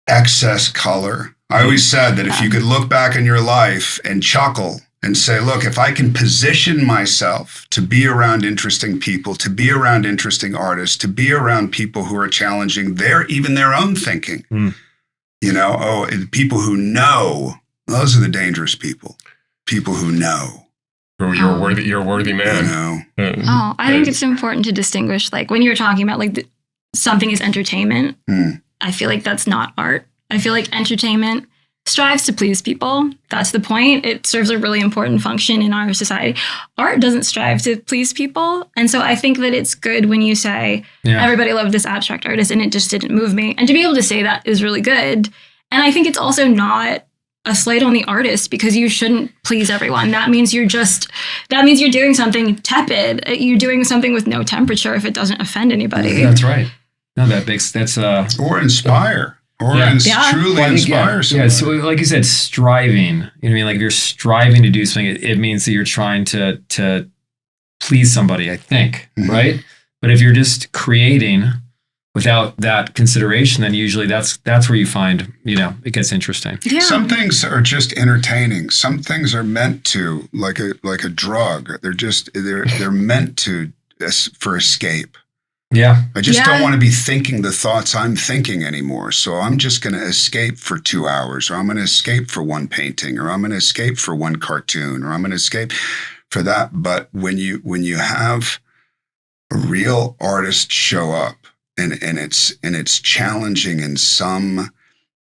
S2: excess color. I always said that if you could look back in your life and chuckle and say, look, if I can position myself to be around interesting people, to be around interesting artists, to be around people who are challenging even their own thinking, you know, people who know, those are the dangerous people. People who know.
S3: You're a worthy man.
S2: You know?
S4: Oh, I think it's important to distinguish, like when you're talking about like something is entertainment, I feel like that's not art. I feel like entertainment strives to please people. That's the point. It serves a really important function in our society. Art doesn't strive to please people. And so I think that it's good when you say, everybody loved this abstract artist and it just didn't move me. And to be able to say that is really good. And I think it's also not a slight on the artist because you shouldn't please everyone. That means you're doing something tepid. You're doing something with no temperature if it doesn't offend anybody.
S1: That's right. No, that's
S2: or inspire. Or truly inspire somebody.
S1: Yeah, so like you said, striving. You know what I mean? Like if you're striving to do something, it means that you're trying to please somebody, I think, right? But if you're just creating without that consideration, then usually that's where you find, it gets interesting.
S4: Yeah.
S2: Some things are just entertaining. Some things are meant to, like a drug. They're meant to for escape.
S1: Yeah.
S2: I just don't want to be thinking the thoughts I'm thinking anymore. So I'm just going to escape for 2 hours, or I'm going to escape for one painting, or I'm going to escape for one cartoon, or I'm going to escape for that. But when you have a real artist show up and it's challenging in some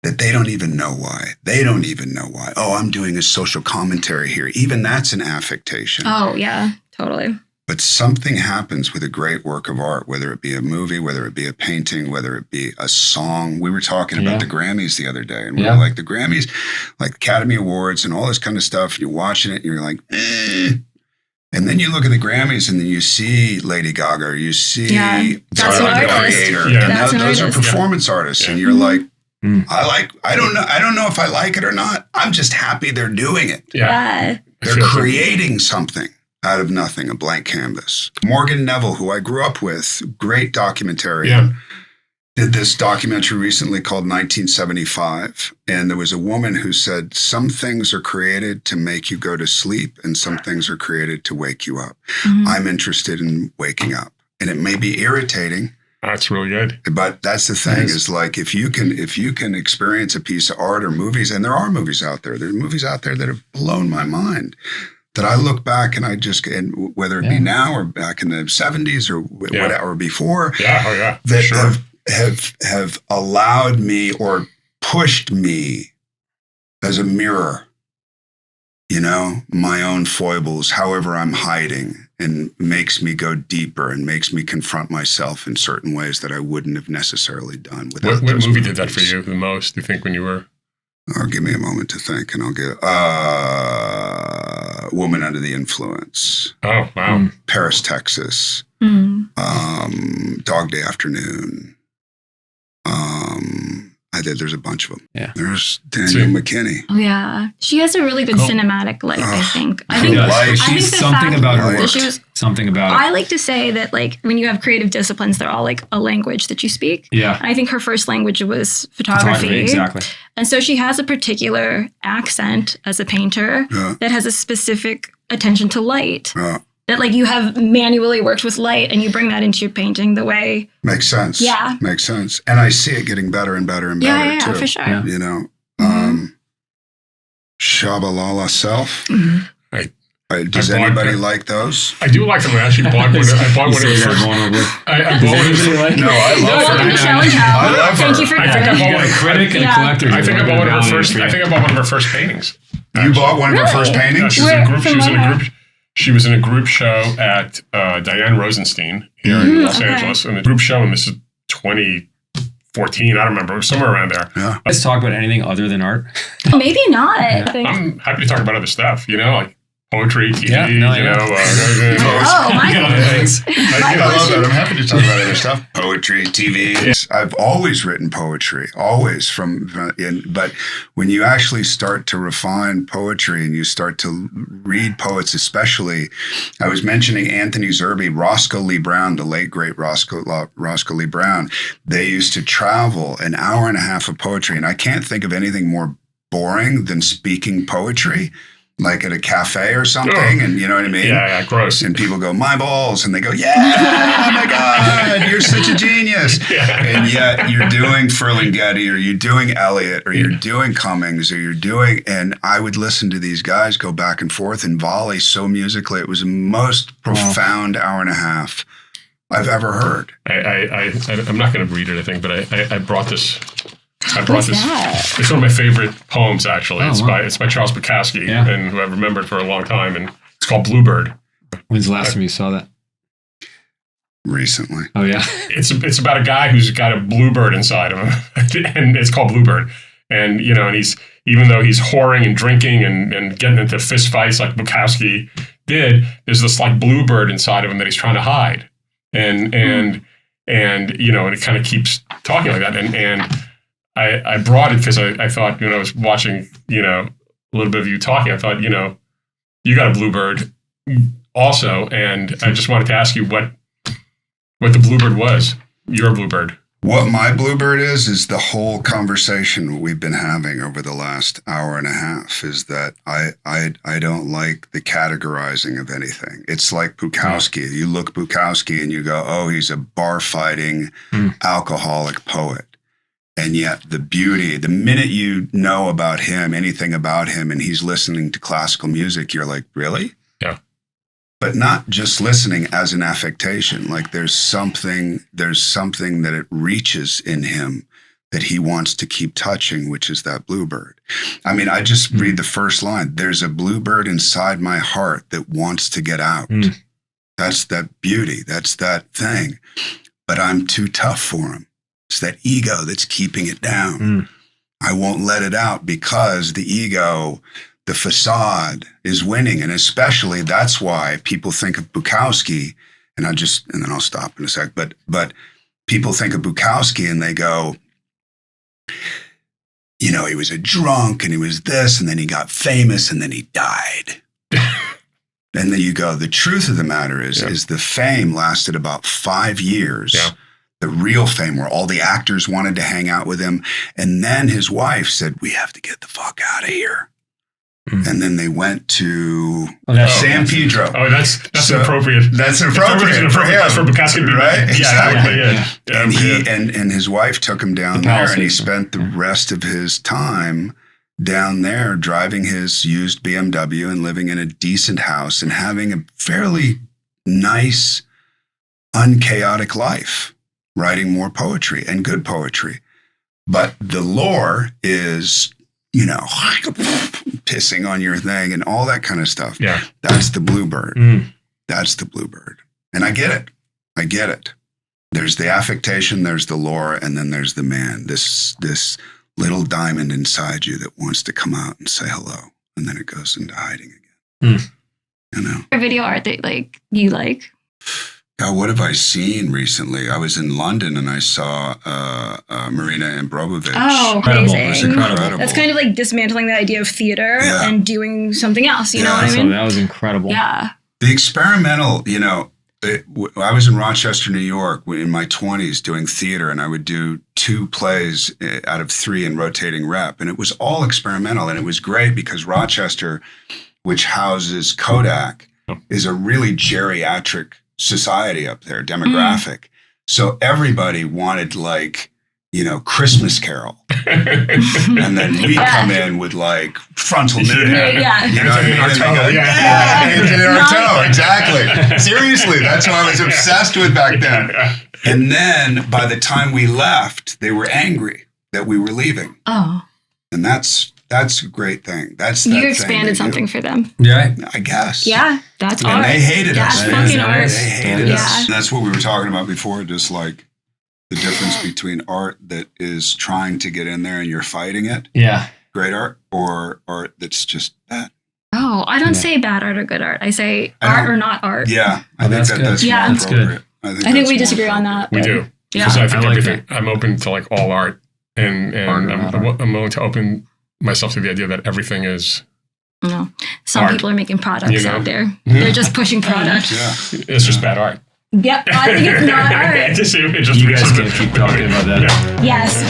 S2: that they don't even know why. They don't even know why. Oh, I'm doing a social commentary here. Even that's an affectation.
S4: Oh, yeah, totally.
S2: But something happens with a great work of art, whether it be a movie, whether it be a painting, whether it be a song. We were talking about the Grammys the other day, and we were like, the Grammys, like Academy Awards and all this kind of stuff, and you're watching it and you're like, And then you look at the Grammys and then you see Lady Gaga, or you see
S4: that's an artist.
S2: Creator.
S4: Yeah.
S2: And those are performance artists. And you're like, I don't know if I like it or not. I'm just happy they're doing it.
S4: Yeah.
S2: They're creating something out of nothing, a blank canvas. Morgan Neville, who I grew up with, great documentarian, did this documentary recently called 1975. And there was a woman who said, some things are created to make you go to sleep and some things are created to wake you up. I'm interested in waking up. And it may be irritating.
S3: That's really good.
S2: But that's the thing is like, if you can experience a piece of art or movies, and there are movies out there that have blown my mind, that I look back and and whether it be now or back in the 70s or whatever, or before, that have allowed me or pushed me as a mirror, my own foibles, however I'm hiding, and makes me go deeper and makes me confront myself in certain ways that I wouldn't have necessarily done without
S3: What movie
S2: movies.
S3: did that for you the most, do you think, when you were?
S2: Give me a moment to think, and I'll get Woman Under the Influence.
S3: Oh, wow.
S2: Paris, Texas. Dog Day Afternoon. There's a bunch of them.
S1: Yeah.
S2: There's Daniel McKinney.
S4: Oh, yeah. She has a really good cinematic life, I think.
S1: She's something about her work. Something about it.
S4: I like to say that, like, when you have creative disciplines, they're all like a language that you speak.
S1: Yeah.
S4: And I think her first language was photography.
S1: Exactly.
S4: And so she has a particular accent as a painter that has a specific attention to light. That, like, you have manually worked with light and you bring that into your painting the way.
S2: Makes sense.
S4: Yeah.
S2: Makes sense. And I see it getting better and better and better, too.
S4: Yeah, for sure.
S2: Yeah. Shabalala Self. Does anybody like those?
S3: I do like them. I actually bought one. I bought one of the first. I bought one.
S2: No, I love her.
S4: I love her. Thank you for
S3: I think I bought one.
S1: A critic and a collector.
S3: I think I bought one of her first. I think I bought one of her first paintings.
S2: You bought one of her first paintings?
S3: She was in a group. She was in a group show at Diane Rosenstein here in Los Angeles, and the group show, and this is 2014. I don't remember. It was somewhere around there.
S2: Yeah.
S1: Let's talk about anything other than art.
S4: Maybe not. I think.
S3: I'm happy to talk about other stuff. Like poetry, TV.
S4: Oh, my
S1: things.
S2: I love that. I'm happy to talk about other stuff. Poetry, TV. I've always written poetry, always but when you actually start to refine poetry and you start to read poets, especially, I was mentioning Anthony Zerbe, Roscoe Lee Brown, the late great Roscoe Lee Brown. They used to travel an hour and a half of poetry, and I can't think of anything more boring than speaking poetry. Like at a cafe or something, and you know what I mean?
S3: Yeah, gross.
S2: And people go, my balls, and they go, yeah, oh my God, you're such a genius. And yet you're doing Ferlinghetti, or you're doing Eliot, or you're doing Cummings, or you're doing, and I would listen to these guys go back and forth and volley so musically. It was the most profound hour and a half I've ever heard.
S3: I'm not going to read it, I think, but I brought this.
S4: What's that?
S3: It's one of my favorite poems, actually.
S1: Oh,
S3: it's by Charles Bukowski, and who I've remembered for a long time, and it's called Bluebird.
S1: When's the last time you saw that?
S2: Recently.
S1: Oh, yeah.
S3: It's about a guy who's got a bluebird inside of him, and it's called Bluebird. And, you know, and he's, even though he's whoring and drinking and getting into fist fights like Bukowski did, there's this like bluebird inside of him that he's trying to hide. And you know, and it kind of keeps talking like that. And I brought it because I thought, when I was watching, you know, a little bit of you talking, I thought, you know, you got a bluebird also. And I just wanted to ask you what the bluebird was, your bluebird.
S2: What my bluebird is the whole conversation we've been having over the last hour and a half is that I don't like the categorizing of anything. It's like Bukowski. You look Bukowski and you go, oh, he's a bar-fighting alcoholic poet. And yet the beauty, the minute you know about him, anything about him, and he's listening to classical music, you're like, really?
S3: Yeah.
S2: But not just listening as an affectation. Like there's something that it reaches in him that he wants to keep touching, which is that bluebird. I mean, I just read the first line. There's a bluebird inside my heart that wants to get out. That's that beauty. That's that thing. But I'm too tough for him. It's that ego that's keeping it down. I won't let it out because the ego, the facade is winning. And especially that's why people think of Bukowski, and then I'll stop in a sec, but people think of Bukowski and they go, you know, he was a drunk and he was this, and then he got famous and then he died. And then you go, the truth of the matter is the fame lasted about 5 years. Yeah. The real fame where all the actors wanted to hang out with him. And then his wife said, we have to get the fuck out of here. And then they went to San Pedro.
S3: Oh, that's appropriate.
S2: That's appropriate for him.
S3: For Bukowski,
S2: right? Exactly.
S3: Yeah.
S2: And his wife took him down there, and he spent the rest of his time down there driving his used BMW and living in a decent house and having a fairly nice, unchaotic life, writing more poetry and good poetry. But the lore is, you know, pissing on your thing and all that kind of stuff.
S3: Yeah.
S2: That's the bluebird. That's the bluebird. And I get it. There's the affectation, there's the lore, and then there's the man. This little diamond inside you that wants to come out and say hello. And then it goes into hiding again. You know?
S4: Or video art that you like?
S2: God, what have I seen recently? I was in London and I saw Marina Imbrobovich.
S4: Oh,
S1: Incredible.
S4: amazing.
S1: It's incredible.
S4: That's kind of like dismantling the idea of theater and doing something else. You know what I mean?
S1: So that was incredible.
S4: Yeah.
S2: The experimental, you know, I was in Rochester, New York in my 20s doing theater, and I would do 2 plays out of 3 in rotating rep. And it was all experimental. And it was great because Rochester, which houses Kodak, is a really geriatric society up there, demographic. So everybody wanted Christmas Carol. And then we come in with frontal nudity. You know what I mean? Artaud, exactly. Seriously, that's what I was obsessed with back then. And then by the time we left, they were angry that we were leaving.
S4: Oh.
S2: And that's a great thing.
S4: You expanded something for them.
S2: Yeah, I guess.
S4: Yeah, that's art.
S2: And they hated us.
S4: That's fucking art.
S2: They hated us. And that's what we were talking about before, just like the difference between art that is trying to get in there and you're fighting it.
S1: Yeah.
S2: Great art, or art that's just bad.
S4: Oh, I don't say bad art or good art. I say art or not art.
S2: Yeah, I think that's
S4: more
S2: appropriate.
S1: Good.
S4: I think we disagree on that.
S3: We do.
S4: Yeah.
S3: Because I think
S1: I like
S3: everything, I'm open to all art. And I'm willing to open myself to the idea that everything is
S4: No. Some
S3: art.
S4: people are making products
S3: You know?
S4: out there. They're just pushing products.
S3: it's just bad art.
S4: Yep. I think it's not art.
S3: It just
S1: You guys can keep talking about that.
S4: Yes.